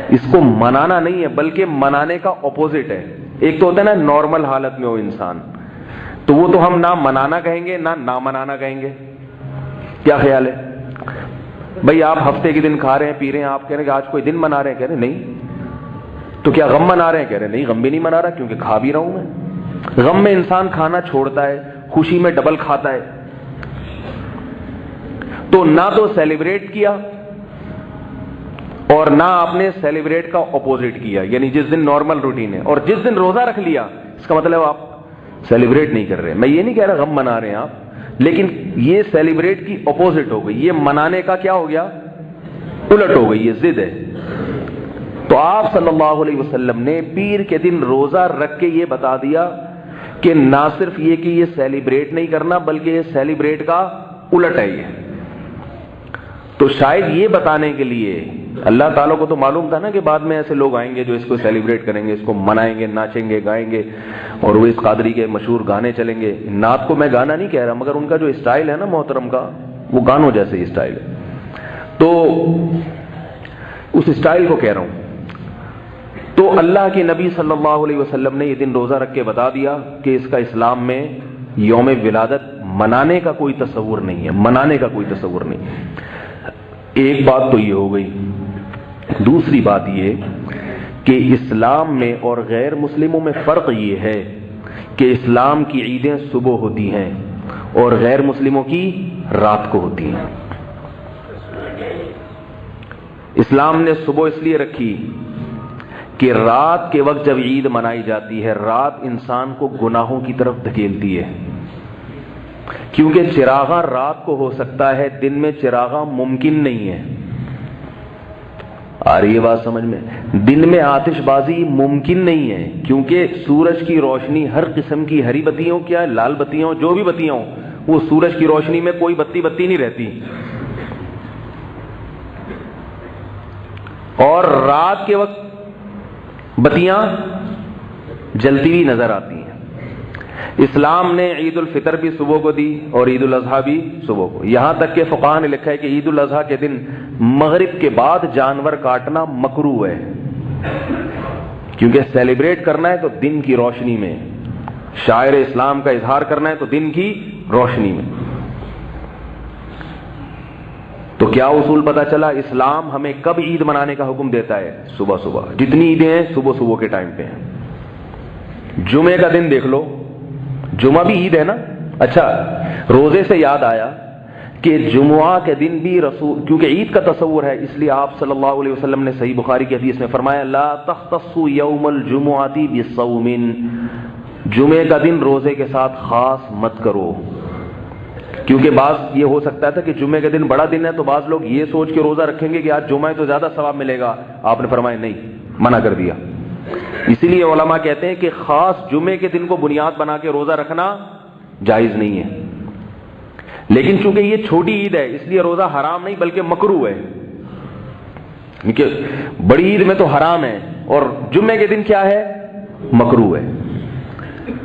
Speaker 1: اس کو منانا نہیں ہے, بلکہ منانے کا اپوزٹ ہے. ایک تو ہوتا ہے نا نارمل حالت میں ہو انسان, تو وہ تو ہم نہ منانا کہیں گے نہ منانا کہیں گے. کیا خیال ہے بھئی؟ آپ ہفتے کے دن کھا رہے ہیں پی رہے ہیں, آپ کہہ رہے ہیں کہ آج کوئی دن منا رہے ہیں, کہہ رہے ہیں نہیں. تو کیا غم منا رہے ہیں؟ کہہ رہے ہیں نہیں, غم بھی نہیں منا رہا کیونکہ کھا بھی رہا ہوں میں. غم میں انسان کھانا چھوڑتا ہے, خوشی میں ڈبل کھاتا ہے. تو نہ تو سیلیبریٹ کیا اور نہ آپ نے سیلیبریٹ کا اپوزٹ کیا، یعنی جس دن نارمل روٹین ہے اور جس دن روزہ رکھ لیا اس کا مطلب آپ سیلیبریٹ نہیں کر رہے. میں یہ نہیں کہہ رہا غم منا رہے ہیں آپ، لیکن یہ سیلیبریٹ کی اپوزٹ ہو گئی، یہ منانے کا کیا ہو گیا، الٹ ہو گئی، یہ ضد ہے. تو آپ صلی اللہ علیہ وسلم نے پیر کے دن روزہ رکھ کے یہ بتا دیا کہ نہ صرف یہ کہ یہ سیلیبریٹ نہیں کرنا بلکہ یہ سیلیبریٹ کا الٹ ہے. یہ تو شاید یہ بتانے کے لیے اللہ تعالیٰ کو تو معلوم تھا نا کہ بعد میں ایسے لوگ آئیں گے جو اس کو سیلیبریٹ کریں گے، اس کو منائیں گے، ناچیں گے، گائیں گے، اور وہ اس قادری کے مشہور گانے چلیں گے. نعت کو میں گانا نہیں کہہ رہا، مگر ان کا جو اسٹائل ہے نا محترم کا، وہ گانوں جیسے ہی اسٹائل ہے. تو اس اسٹائل کو کہہ رہا ہوں. تو اللہ کے نبی صلی اللہ علیہ وسلم نے یہ دن روزہ رکھ کے بتا دیا کہ اس کا اسلام میں یوم ولادت منانے کا کوئی تصور نہیں ہے، منانے کا کوئی تصور نہیں. ایک بات تو یہ ہو گئی. دوسری بات یہ کہ اسلام میں اور غیر مسلموں میں فرق یہ ہے کہ اسلام کی عیدیں صبح ہوتی ہیں اور غیر مسلموں کی رات کو ہوتی ہیں. اسلام نے صبح اس لیے رکھی کہ رات کے وقت جب عید منائی جاتی ہے، رات انسان کو گناہوں کی طرف دھکیلتی ہے، کیونکہ چراغاں رات کو ہو سکتا ہے، دن میں چراغاں ممکن نہیں ہے. آ رہی ہے بات سمجھ میں؟ دن میں آتش بازی ممکن نہیں ہے، کیونکہ سورج کی روشنی ہر قسم کی ہری بتیوں، کیا لال بتیاں، جو بھی بتیاں ہوں، وہ سورج کی روشنی میں کوئی بتی نہیں رہتی. اور رات کے وقت بتیاں جلتی ہوئی نظر آتی ہیں. اسلام نے عید الفطر بھی صبح کو دی اور عید الاضحیٰ بھی صبح کو. یہاں تک کہ فقہاء نے لکھا ہے کہ عید الاضحیٰ کے دن مغرب کے بعد جانور کاٹنا مکروہ ہے، کیونکہ سیلیبریٹ کرنا ہے تو دن کی روشنی میں، شاعر اسلام کا اظہار کرنا ہے تو دن کی روشنی میں. تو کیا اصول پتا چلا؟ اسلام ہمیں کب عید منانے کا حکم دیتا ہے؟ صبح صبح. جتنی عیدیں ہیں صبح صبح کے ٹائم پہ ہیں. جمعے کا دن دیکھ لو، جمعہ بھی عید ہے نا. اچھا، روزے سے یاد آیا کہ جمعہ کے دن بھی رسول، کیونکہ عید کا تصور ہے، اس لیے آپ صلی اللہ علیہ وسلم نے صحیح بخاری کی حدیث میں فرمایا لا تختصوا یوم الجمعۃ بصوم، جمعے کا دن روزے کے ساتھ خاص مت کرو. کیونکہ بعض یہ ہو سکتا تھا کہ جمعے کا دن بڑا دن ہے تو بعض لوگ یہ سوچ کے روزہ رکھیں گے کہ آج جمعہ ہے تو زیادہ ثواب ملے گا. آپ نے فرمایا نہیں، منع کر دیا. اسی لیے علماء کہتے ہیں کہ خاص جمعے کے دن کو بنیاد بنا کے روزہ رکھنا جائز نہیں ہے. لیکن چونکہ یہ چھوٹی عید ہے اس لیے روزہ حرام نہیں بلکہ مکروہ ہے، کیونکہ بڑی عید میں تو حرام ہے اور جمعے کے دن کیا ہے؟ مکروہ ہے.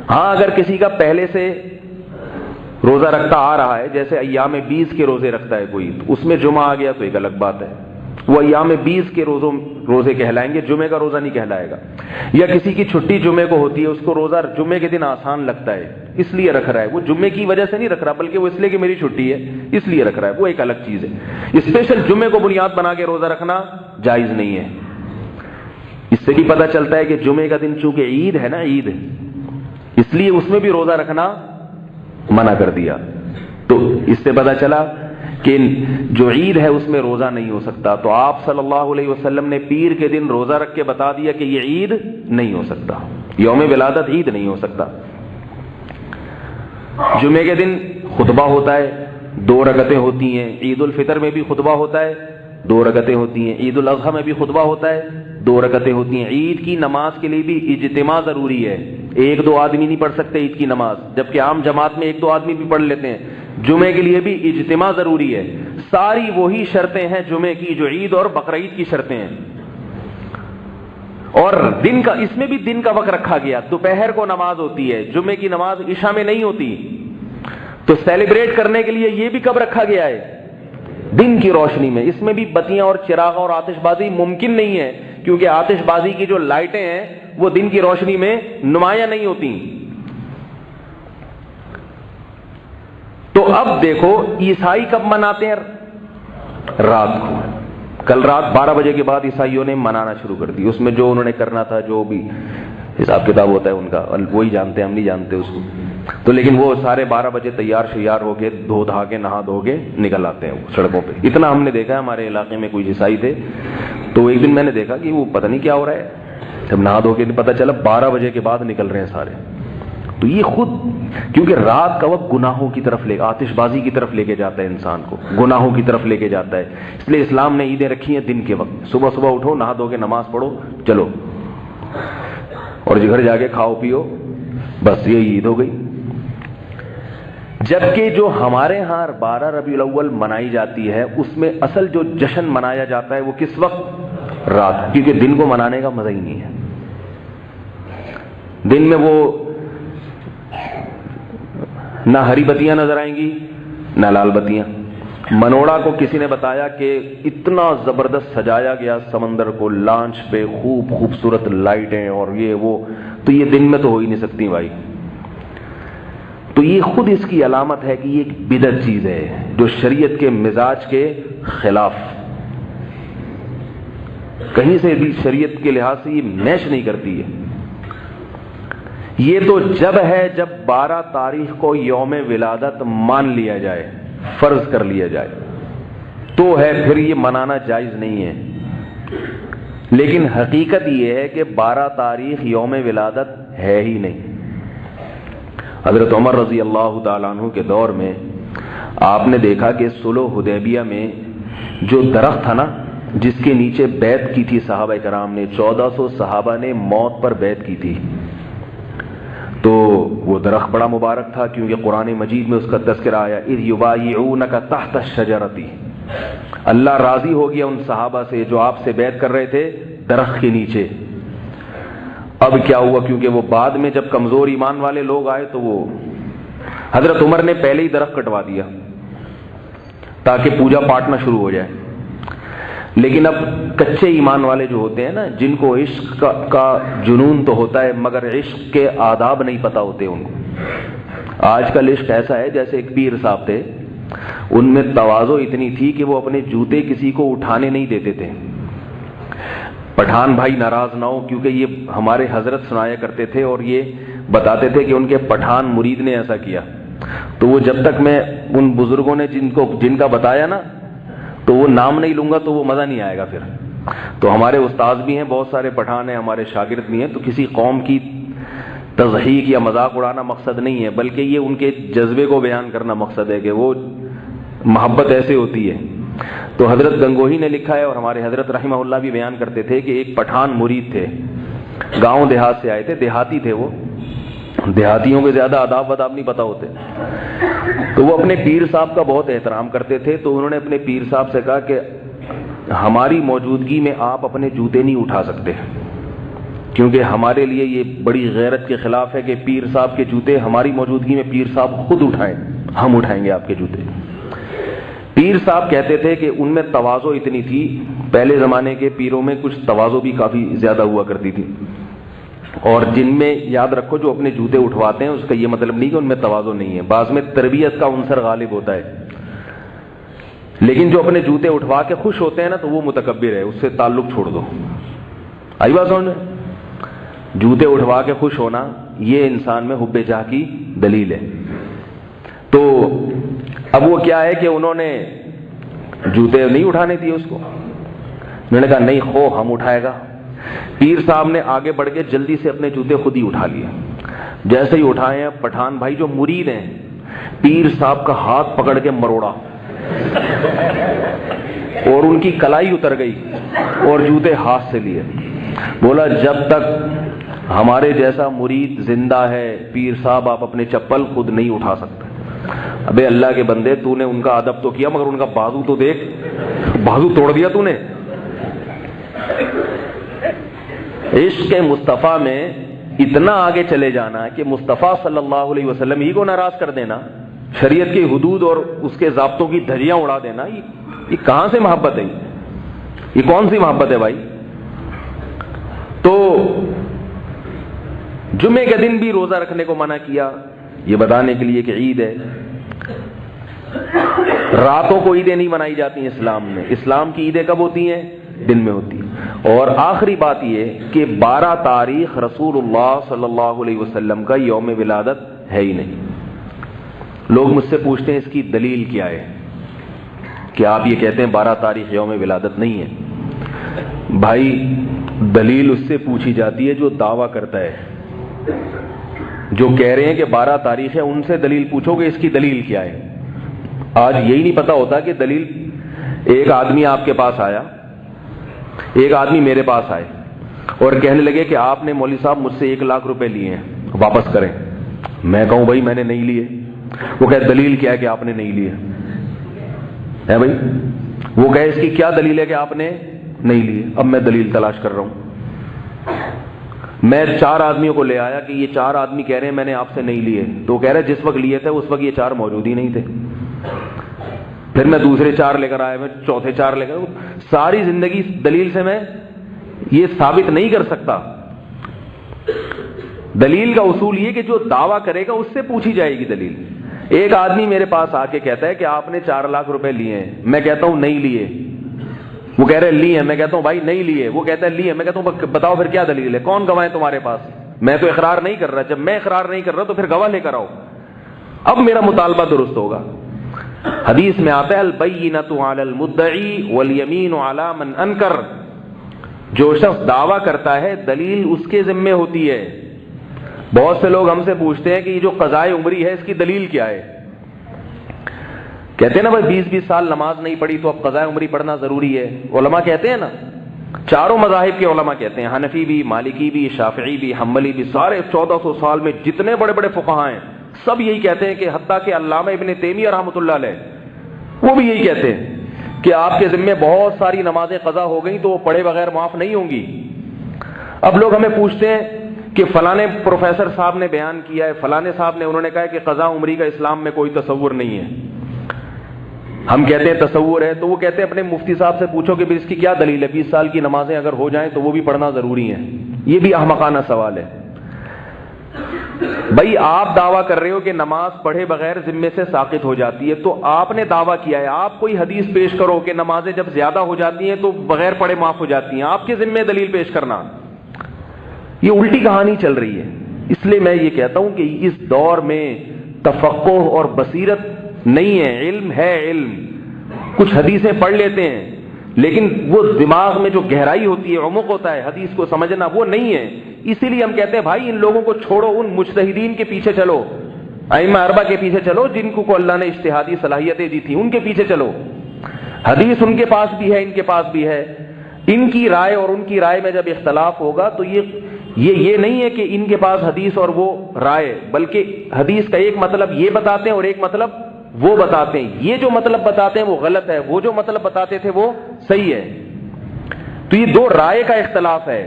Speaker 1: ہاں اگر کسی کا پہلے سے روزہ رکھتا آ رہا ہے، جیسے ایام 20 کے روزے رکھتا ہے کوئی، اس میں جمعہ آ گیا تو ایک الگ بات ہے، وہ ایام 20 کے روزے کہلائیں گے، جمعے کا روزہ نہیں کہلائے گا. یا کسی کی چھٹی جمعے کو ہوتی ہے، اس کو روزہ جمعے کے دن آسان لگتا ہے اس لیے رکھ رہا ہے، وہ جمعے کی وجہ سے نہیں رکھ رہا بلکہ وہ اس لیے کہ میری چھٹی ہے اس لیے رکھ رہا ہے، وہ ایک الگ چیز ہے. اسپیشل جمعے کو بنیاد بنا کے روزہ رکھنا جائز نہیں ہے. اس سے بھی پتہ چلتا ہے کہ جمعے کا دن چونکہ عید ہے نا، عید ہے، اس لیے اس میں بھی روزہ رکھنا منع کر دیا. تو اس سے پتہ چلا کہ جو عید ہے اس میں روزہ نہیں ہو سکتا. تو آپ صلی اللہ علیہ وسلم نے پیر کے دن روزہ رکھ کے بتا دیا کہ یہ عید نہیں ہو سکتا، یوم ولادت عید نہیں ہو سکتا. جمعے کے دن خطبہ ہوتا ہے، 2 رکعتیں ہوتی ہیں. عید الفطر میں بھی خطبہ ہوتا ہے، 2 رکعتیں ہوتی ہیں. عید الاضحیٰ میں بھی خطبہ ہوتا ہے، 2 رکعتیں ہوتی ہیں. عید کی نماز کے لیے بھی اجتماع ضروری ہے. 1-2 آدمی نہیں پڑھ سکتے عید کی نماز، جبکہ عام جماعت میں 1-2 آدمی بھی پڑھ لیتے ہیں. جمعے کے لیے بھی اجتماع ضروری ہے. ساری وہی شرطیں ہیں جمعے کی جو عید اور بقرعید کی شرطیں ہیں. اور دن کا، اس میں بھی دن کا وقت رکھا گیا. دوپہر کو نماز ہوتی ہے، جمعے کی نماز عشاء میں نہیں ہوتی. تو سیلیبریٹ کرنے کے لیے یہ بھی کب رکھا گیا ہے؟ دن کی روشنی میں. اس میں بھی بتیاں اور چراغ اور آتش بازی ممکن نہیں ہے، کیونکہ آتش بازی کی جو لائٹیں ہیں وہ دن کی روشنی میں نمایاں نہیں ہوتی. تو اب دیکھو عیسائی کب مناتے ہیں؟ رات کو. کل رات 12 بجے کے بعد عیسائیوں نے منانا شروع کر دی. اس میں جو انہوں نے کرنا تھا، جو بھی حساب کتاب ہوتا ہے ان کا، وہی جانتے ہیں، ہم نہیں جانتے اس کو. تو لیکن وہ سارے 12 بجے تیار شیار ہو کے دھو دھا کے نہا دھو کے نکل آتے ہیں وہ سڑکوں پہ. اتنا ہم نے دیکھا ہے. ہمارے علاقے میں کوئی عیسائی تھے تو ایک دن میں نے دیکھا کہ وہ پتہ نہیں کیا ہو رہا ہے, جب نہا دھو کے پتہ چلا 12 بجے کے بعد نکل رہے ہیں سارے. تو یہ خود کیونکہ رات کا وقت گناہوں کی طرف آتش بازی کی طرف لے کے جاتا ہے انسان کو, گناہوں کی طرف لے کے جاتا ہے. اس لیے اسلام نے عیدیں رکھی ہیں دن کے وقت. صبح صبح اٹھو, نہا دھو کے نماز پڑھو, چلو اور گھر جا کے کھاؤ پیو, بس یہی عید ہو گئی. جبکہ جو ہمارے ہاں 12 ربیع الاول منائی جاتی ہے اس میں اصل جو جشن منایا جاتا ہے وہ کس وقت؟ رات, کیونکہ دن کو منانے کا مزہ ہی نہیں ہے. دن میں وہ نہ ہری بتیاں نظر آئیں گی نہ لال بتیاں. منوڑا کو کسی نے بتایا کہ اتنا زبردست سجایا گیا سمندر کو لانچ پہ, خوب خوبصورت لائٹیں اور یہ وہ, تو یہ دن میں تو ہو ہی نہیں سکتی بھائی. تو یہ خود اس کی علامت ہے کہ یہ ایک بدعت چیز ہے جو شریعت کے مزاج کے خلاف, کہیں سے بھی شریعت کے لحاظ سے یہ میچ نہیں کرتی ہے. یہ تو جب ہے جب 12 تاریخ کو یوم ولادت مان لیا جائے, فرض کر لیا جائے تو ہے, پھر یہ منانا جائز نہیں ہے. لیکن حقیقت یہ ہے کہ 12 تاریخ یوم ولادت ہے ہی نہیں. حضرت عمر رضی اللہ تعالیٰ عنہ کے دور میں آپ نے دیکھا کہ صلح حدیبیہ میں جو درخت تھا نا جس کے نیچے بیعت کی تھی صحابہ کرام نے, 1400 صحابہ نے موت پر بیعت کی تھی, تو وہ درخت بڑا مبارک تھا کیونکہ قرآن مجید میں اس کا تذکرہ آیا, اذ یبایعونک تحت الشجرۃ, اللہ راضی ہو گیا ان صحابہ سے جو آپ سے بیعت کر رہے تھے درخت کے نیچے. اب کیا ہوا, کیونکہ وہ بعد میں جب کمزور ایمان والے لوگ آئے تو وہ حضرت عمر نے پہلے ہی درخت کٹوا دیا تاکہ پوجا پاٹ نہ شروع ہو جائے. لیکن اب کچے ایمان والے جو ہوتے ہیں نا, جن کو عشق کا جنون تو ہوتا ہے مگر عشق کے آداب نہیں پتہ ہوتے ان کو. آج کل عشق ایسا ہے جیسے ایک پیر صاحب تھے, ان میں تواضع اتنی تھی کہ وہ اپنے جوتے کسی کو اٹھانے نہیں دیتے تھے. پٹھان بھائی ناراض نہ ہو, کیونکہ یہ ہمارے حضرت سنایا کرتے تھے اور یہ بتاتے تھے کہ ان کے پٹھان مرید نے ایسا کیا. تو وہ جب تک میں ان بزرگوں نے جن کا بتایا نا تو وہ نام نہیں لوں گا تو وہ مزہ نہیں آئے گا پھر. تو ہمارے استاد بھی ہیں, بہت سارے پٹھان ہیں, ہمارے شاگرد بھی ہیں, تو کسی قوم کی تضحیک یا مذاق اڑانا مقصد نہیں ہے, بلکہ یہ ان کے جذبے کو بیان کرنا مقصد ہے کہ وہ محبت ایسے ہوتی ہے. تو حضرت گنگوہی نے لکھا ہے اور ہمارے حضرت رحمہ اللہ بھی بیان کرتے تھے کہ ایک پٹھان مرید تھے, گاؤں دیہات سے آئے تھے, دیہاتی تھے وہ, دیہاتیوں کے زیادہ آداب وداب نہیں پتہ ہوتے. تو وہ اپنے پیر صاحب کا بہت احترام کرتے تھے. تو انہوں نے اپنے پیر صاحب سے کہا کہ ہماری موجودگی میں آپ اپنے جوتے نہیں اٹھا سکتے, کیونکہ ہمارے لیے یہ بڑی غیرت کے خلاف ہے کہ پیر صاحب کے جوتے ہماری موجودگی میں پیر صاحب خود اٹھائیں, ہم اٹھائیں گے آپ کے جوتے. پیر صاحب کہتے تھے کہ ان میں تواضع اتنی تھی, پہلے زمانے کے پیروں میں کچھ تواضع بھی کافی زیادہ ہوا کرتی تھی, اور جن میں یاد رکھو جو اپنے جوتے اٹھواتے ہیں اس کا یہ مطلب نہیں کہ ان میں تواضع نہیں ہے, بعض میں تربیت کا عنصر غالب ہوتا ہے. لیکن جو اپنے جوتے اٹھوا کے خوش ہوتے ہیں نا تو وہ متکبر ہے, اس سے تعلق چھوڑ دو. آئی بات سمجھ میں؟ جوتے اٹھوا کے خوش ہونا یہ انسان میں حب جاہ کی دلیل ہے. تو اب وہ کیا ہے کہ انہوں نے جوتے نہیں اٹھانے دیے اس کو. میں نے کہا نہیں خو ہم اٹھائے گا. پیر صاحب نے آگے بڑھ کے جلدی سے اپنے جوتے خود ہی اٹھا لیے. جیسے ہی اٹھائے ہیں, پٹھان بھائی جو مرید ہیں پیر صاحب کا ہاتھ پکڑ کے مروڑا اور ان کی کلائی اتر گئی اور جوتے ہاتھ سے لیے. بولا جب تک ہمارے جیسا مرید زندہ ہے پیر صاحب آپ اپنے چپل خود نہیں اٹھا سکتے. ابے اللہ کے بندے, تو نے ان کا ادب تو کیا مگر ان کا بازو تو دیکھ, بازو توڑ دیا تو نے. عشق مصطفیٰ میں اتنا آگے چلے جانا کہ مصطفیٰ صلی اللہ علیہ وسلم ہی کو ناراض کر دینا, شریعت کی حدود اور اس کے ضابطوں کی دھجیاں اڑا دینا, یہ کہاں سے محبت ہے؟ یہ کون سی محبت ہے بھائی؟ تو جمعے کے دن بھی روزہ رکھنے کو منع کیا, یہ بتانے کے لیے کہ عید ہے. راتوں کو عیدیں نہیں منائی جاتی ہیں اسلام میں. اسلام کی عیدیں کب ہوتی ہیں؟ دن میں ہوتی ہیں. اور آخری بات یہ کہ 12 تاریخ رسول اللہ صلی اللہ علیہ وسلم کا یوم ولادت ہے ہی نہیں. لوگ مجھ سے پوچھتے ہیں اس کی دلیل کیا ہے کہ آپ یہ کہتے ہیں 12 تاریخ یوم ولادت نہیں ہے. بھائی دلیل اس سے پوچھی جاتی ہے جو دعویٰ کرتا ہے. جو کہہ رہے ہیں کہ 12 تاریخ ہے ان سے دلیل پوچھو کہ اس کی دلیل کیا ہے. آج یہی نہیں پتا ہوتا کہ دلیل. ایک آدمی آپ کے پاس آیا, ایک آدمی میرے پاس آئے اور کہنے لگے کہ آپ نے مولوی صاحب مجھ سے 1 لاکھ روپے لیے ہیں, واپس کریں. میں کہوں بھائی میں نے نہیں لیے. وہ کہے دلیل کیا ہے کہ آپ نے نہیں لیے ہے بھائی. وہ کہے اس کی کیا دلیل ہے کہ آپ نے نہیں لیے. اب میں دلیل تلاش کر رہا ہوں. میں 4 آدمیوں کو لے آیا کہ یہ 4 آدمی کہہ رہے ہیں میں نے آپ سے نہیں لیے. تو وہ کہہ رہے جس وقت لیے تھے اس وقت یہ 4 موجود ہی نہیں تھے. پھر میں دوسرے 4 لے کر آیا, میں چوتھے 4 لے کر. ساری زندگی دلیل سے میں یہ ثابت نہیں کر سکتا. دلیل کا اصول یہ کہ جو دعویٰ کرے گا اس سے پوچھی جائے گی دلیل. ایک آدمی میرے پاس آ کے کہتا ہے کہ آپ نے 4 لاکھ روپے لیے ہیں. میں کہتا ہوں نہیں لیے. وہ کہہ رہے لیے ہیں. میں کہتا ہوں بھائی نہیں لیے. وہ کہتا ہے لیے. میں کہتا ہوں بتاؤ پھر کیا دلیل ہے, کون گواہ ہے تمہارے پاس. میں تو اقرار نہیں کر رہا. جب میں اقرار نہیں کر رہا تو پھر گواہ لے کر آؤ. اب میرا مطالبہ درست ہوگا. حدیث میں آتا ہے البینۃ علی المدعی والیمین علی من انکر. جو شخص دعویٰ کرتا ہے دلیل اس کے ذمے ہوتی ہے. بہت سے لوگ ہم سے پوچھتے ہیں کہ یہ جو قضائے عمری ہے اس کی دلیل کیا ہے. کہتے ہیں نا بھائی 20 سال نماز نہیں پڑھی تو اب قضائے عمری پڑھنا ضروری ہے. علماء کہتے ہیں نا, چاروں مذاہب کے علماء کہتے ہیں, حنفی بھی, مالکی بھی, شافعی بھی, حنبلی بھی, سارے 1400 سال میں جتنے بڑے بڑے فقہاء ہیں سب یہی کہتے ہیں کہ حتیٰ کہ علامہ ابن تیمیہ رحمۃ اللہ علیہ وہ بھی یہی کہتے ہیں کہ آپ کے ذمے بہت ساری نمازیں قضا ہو گئیں تو وہ پڑھے بغیر معاف نہیں ہوں گی. اب لوگ ہمیں پوچھتے ہیں کہ فلانے پروفیسر صاحب نے بیان کیا ہے, فلانے صاحب نے, انہوں نے کہا ہے کہ قضا عمری کا اسلام میں کوئی تصور نہیں ہے. ہم کہتے ہیں تصور ہے, تو وہ کہتے ہیں اپنے مفتی صاحب سے پوچھو کہ اس کی کیا دلیل ہے, 20 سال کی نمازیں اگر ہو جائیں تو وہ بھی پڑھنا ضروری ہے. یہ بھی احمقانہ سوال ہے. بھائی آپ دعویٰ کر رہے ہو کہ نماز پڑھے بغیر ذمے سے ساقط ہو جاتی ہے, تو آپ نے دعویٰ کیا ہے, آپ کوئی حدیث پیش کرو کہ نمازیں جب زیادہ ہو جاتی ہیں تو بغیر پڑھے معاف ہو جاتی ہیں. آپ کے ذمے دلیل پیش کرنا, یہ الٹی کہانی چل رہی ہے. اس لیے میں یہ کہتا ہوں کہ اس دور میں تفقہ اور بصیرت نہیں ہے, علم ہے. علم کچھ حدیثیں پڑھ لیتے ہیں لیکن وہ دماغ میں جو گہرائی ہوتی ہے, عمق ہوتا ہے حدیث کو سمجھنا, وہ نہیں ہے. اسی لیے ہم کہتے ہیں بھائی ان لوگوں کو چھوڑو, ان مجتہدین کے پیچھے چلو, ائمہ اربعہ کے پیچھے چلو جن کو اللہ نے اجتہادی صلاحیتیں دی تھی, ان کے پیچھے چلو. حدیث ان کے پاس بھی ہے, ان کے پاس بھی ہے. ان کی رائے اور ان کی رائے میں جب اختلاف ہوگا تو یہ نہیں ہے کہ ان کے پاس حدیث اور وہ رائے, بلکہ حدیث کا ایک مطلب یہ بتاتے ہیں اور ایک مطلب وہ بتاتے ہیں. یہ جو مطلب بتاتے ہیں وہ غلط ہے, وہ جو مطلب بتاتے تھے وہ صحیح ہے. تو یہ 2 رائے کا اختلاف ہے,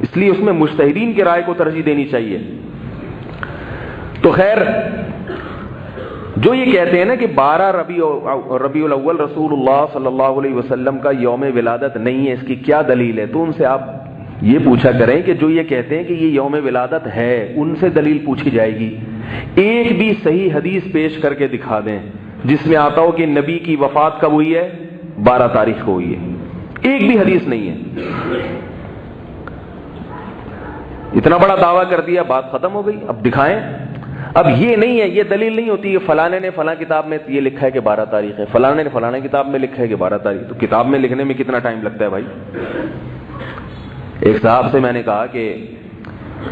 Speaker 1: اس لیے اس میں مجتہدین کی رائے کو ترجیح دینی چاہیے. تو خیر, جو یہ کہتے ہیں نا کہ 12 ربیع الاول رسول اللہ صلی اللہ علیہ وسلم کا یوم ولادت نہیں ہے, اس کی کیا دلیل ہے, تو ان سے آپ یہ پوچھا کریں کہ جو یہ کہتے ہیں کہ یہ یوم ولادت ہے ان سے دلیل پوچھی جائے گی. ایک بھی صحیح حدیث پیش کر کے دکھا دیں جس میں آتا ہو کہ نبی کی وفات کب ہوئی ہے, 12 تاریخ کو ہوئی ہے. ایک بھی حدیث نہیں ہے. اتنا بڑا دعویٰ کر دیا, بات ختم ہو گئی. اب دکھائیں. اب یہ نہیں ہے, یہ دلیل نہیں ہوتی کہ فلانے نے فلاں کتاب میں یہ لکھا ہے کہ 12 تاریخ ہے, فلانے نے فلانے کتاب میں لکھا ہے کہ 12 تاریخ. تو کتاب میں لکھنے میں کتنا ٹائم لگتا ہے بھائی. ایک صاحب سے میں نے کہا کہ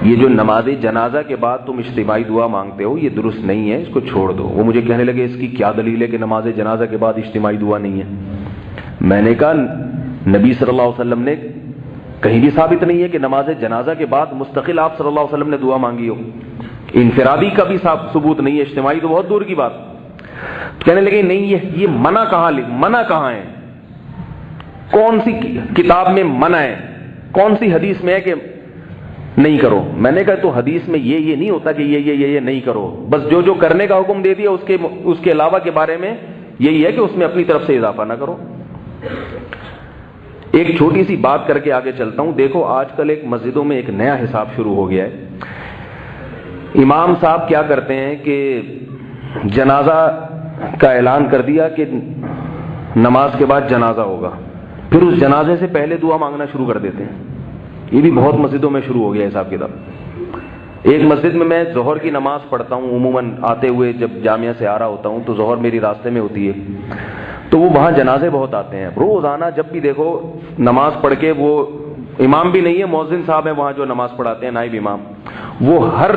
Speaker 1: یہ جو نماز جنازہ کے بعد تم اجتماعی دعا مانگتے ہو یہ درست نہیں ہے, اس کو چھوڑ دو. وہ مجھے کہنے لگے اس کی کیا دلیل ہے کہ نماز جنازہ کے بعد اجتماعی دعا نہیں ہے. میں نے کہا نبی صلی اللہ علیہ وسلم نے کہیں بھی ثابت نہیں ہے کہ نماز جنازہ کے بعد مستقل آپ صلی اللہ علیہ وسلم نے دعا مانگی ہو. انفرادی کا بھی ثبوت نہیں ہے, اجتماعی تو بہت دور کی بات. کہنے لگے نہیں یہ منع کہاں ہے, کون سی کتاب میں منع ہے, کون سی حدیث میں ہے کہ نہیں کرو. میں نے کہا تو حدیث میں یہ نہیں ہوتا کہ یہ نہیں کرو, بس جو کرنے کا حکم دے دیا اس کے علاوہ کے بارے میں یہی ہے کہ اس میں اپنی طرف سے اضافہ نہ کرو. ایک چھوٹی سی بات کر کے آگے چلتا ہوں. دیکھو آج کل ایک مسجدوں میں ایک نیا حساب شروع ہو گیا ہے. امام صاحب کیا کرتے ہیں کہ جنازہ کا اعلان کر دیا کہ نماز کے بعد جنازہ ہوگا, پھر اس جنازے سے پہلے دعا مانگنا شروع کر دیتے ہیں. یہ بھی بہت مسجدوں میں شروع ہو گیا حساب کتاب. ایک مسجد میں ظہر کی نماز پڑھتا ہوں، عموماً آتے ہوئے جب جامعہ سے آ رہا ہوتا ہوں تو ظہر میری راستے میں ہوتی ہے، تو وہ وہاں جنازے بہت آتے ہیں روزانہ. جب بھی دیکھو نماز پڑھ کے، وہ امام بھی نہیں ہے، مؤذن صاحب ہیں وہاں جو نماز پڑھاتے ہیں، نائب امام، وہ ہر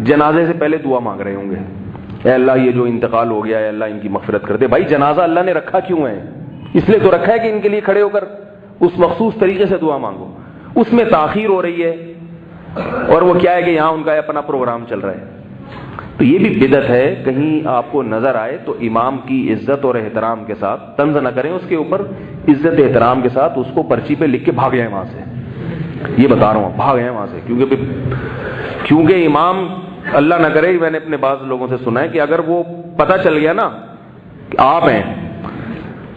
Speaker 1: جنازے سے پہلے دعا مانگ رہے ہوں گے، اے اللہ یہ جو انتقال ہو گیا ہے اللہ ان کی مغفرت کر دے. بھائی جنازہ اللہ نے رکھا کیوں ہے؟ اس لیے تو رکھا ہے کہ ان کے لیے کھڑے ہو کر اس مخصوص طریقے سے دعا مانگو. اس میں تاخیر ہو رہی ہے، اور وہ کیا ہے کہ یہاں ان کا اپنا پروگرام چل رہا ہے. تو یہ بھی بدعت ہے. کہیں آپ کو نظر آئے تو امام کی عزت اور احترام کے ساتھ طنز نہ کریں، اس کے اوپر عزت احترام کے ساتھ اس کو پرچی پہ لکھ کے بھاگ جائیں وہاں سے. یہ بتا رہا ہوں، بھاگ جائیں وہاں سے. کیونکہ امام، اللہ نہ کرے، میں نے اپنے بعض لوگوں سے سنا ہے کہ اگر وہ پتہ چل گیا نا کہ آپ ہیں،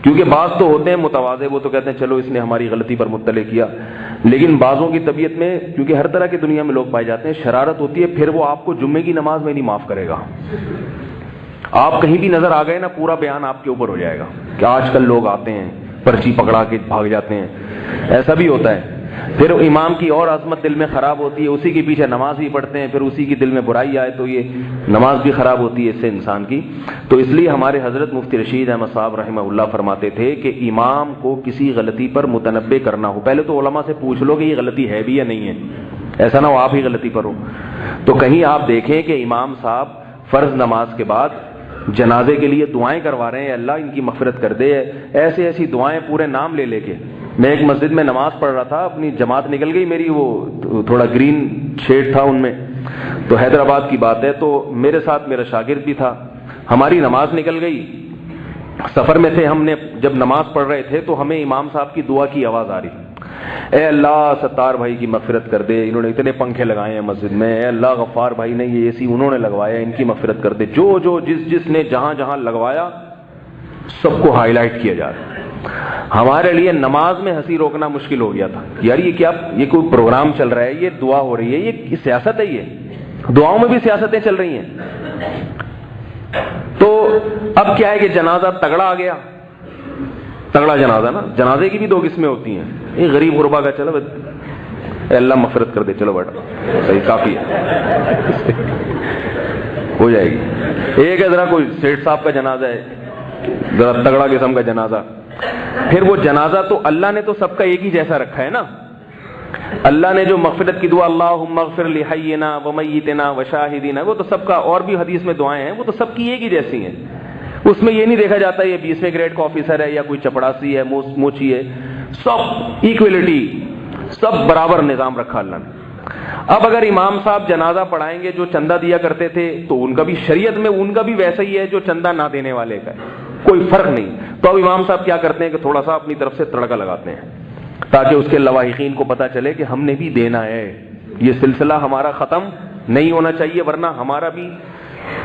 Speaker 1: کیونکہ بعض تو ہوتے ہیں متواضع، وہ تو کہتے ہیں چلو اس نے ہماری غلطی پر مطلع کیا، لیکن بعضوں کی طبیعت میں، کیونکہ ہر طرح کی دنیا میں لوگ پائے جاتے ہیں، شرارت ہوتی ہے. پھر وہ آپ کو جمعے کی نماز میں نہیں معاف کرے گا. آپ کہیں بھی نظر آ گئے نا، پورا بیان آپ کے اوپر ہو جائے گا کہ آج کل لوگ آتے ہیں پرچی پکڑا کے بھاگ جاتے ہیں. ایسا بھی ہوتا ہے. پھر امام کی اور عظمت دل میں خراب ہوتی ہے، اسی کے پیچھے نماز ہی پڑھتے ہیں، پھر اسی کی دل میں برائی آئے تو یہ نماز بھی خراب ہوتی ہے اس سے انسان کی. تو اس لیے ہمارے حضرت مفتی رشید احمد صاحب رحمہ اللہ فرماتے تھے کہ امام کو کسی غلطی پر متنبع کرنا ہو، پہلے تو علماء سے پوچھ لو کہ یہ غلطی ہے بھی یا نہیں ہے، ایسا نہ ہو آپ ہی غلطی پر ہو. تو کہیں آپ دیکھیں کہ امام صاحب فرض نماز کے بعد جنازے کے لیے دعائیں کروا رہے ہیں، اللہ ان کی مغفرت کر دے، ایسی ایسی دعائیں پورے نام لے لے کے. میں ایک مسجد میں نماز پڑھ رہا تھا، اپنی جماعت نکل گئی میری، وہ تھوڑا گرین شیڈ تھا ان میں، تو حیدرآباد کی بات ہے، تو میرے ساتھ میرا شاگرد بھی تھا. ہماری نماز نکل گئی، سفر میں تھے ہم نے، جب نماز پڑھ رہے تھے تو ہمیں امام صاحب کی دعا کی آواز آ رہی، اے اللہ ستار بھائی کی مغفرت کر دے، انہوں نے اتنے پنکھے لگائے ہیں مسجد میں، اے اللہ غفار بھائی نے یہ اے سی انہوں نے لگوایا، ان کی مغفرت کر دے. جو جس نے جہاں جہاں لگوایا سب کو ہائی لائٹ کیا جا رہا ہے. ہمارے لیے نماز میں ہنسی روکنا مشکل ہو گیا تھا. یار یہ کیا، یہ کوئی پروگرام چل رہا ہے، یہ دعا ہو رہی ہے، یہ سیاست ہے، یہ دعاؤں میں بھی سیاستیں چل رہی ہیں. تو اب کیا ہے کہ جنازہ تگڑا آ گیا، تگڑا جنازہ نا، جنازے کی بھی دو قسمیں ہوتی ہیں. یہ غریب غربا کا چلو اے اللہ مغفرت کر دے، چلو بیٹا صحیح کافی ہے ہو جائے گی. ایک ہے ذرا کوئی سیٹھ صاحب کا جنازہ ہے، ذرا تگڑا قسم کا جنازہ. پھر وہ جنازہ تو اللہ نے تو سب کا ایک ہی جیسا رکھا ہے نا. اللہ نے جو مغفرت کی دعا اللہم اغفر لحینا ومیتنا وشاہدینا، وہ تو سب کا، اور بھی حدیث میں دعائیں ہیں، وہ تو سب کی ایک ہی جیسی ہیں. اس میں یہ نہیں دیکھا جاتا یہ 20ویں گریڈ کا آفیسر ہے یا کوئی چپڑاسی ہے، موچی ہے، سب ایکویلٹی، سب برابر نظام رکھا اللہ نے. اب اگر امام صاحب جنازہ پڑھائیں گے جو چندہ دیا کرتے تھے تو ان کا بھی شریعت میں ان کا بھی ویسا ہی ہے جو چندہ نہ دینے والے کا ہے، کوئی فرق نہیں. تو اب امام صاحب کیا کرتے ہیں کہ تھوڑا سا اپنی طرف سے تڑکا لگاتے ہیں تاکہ اس کے لواحقین کو پتہ چلے کہ ہم نے بھی دینا ہے، یہ سلسلہ ہمارا ختم نہیں ہونا چاہیے، ورنہ ہمارا بھی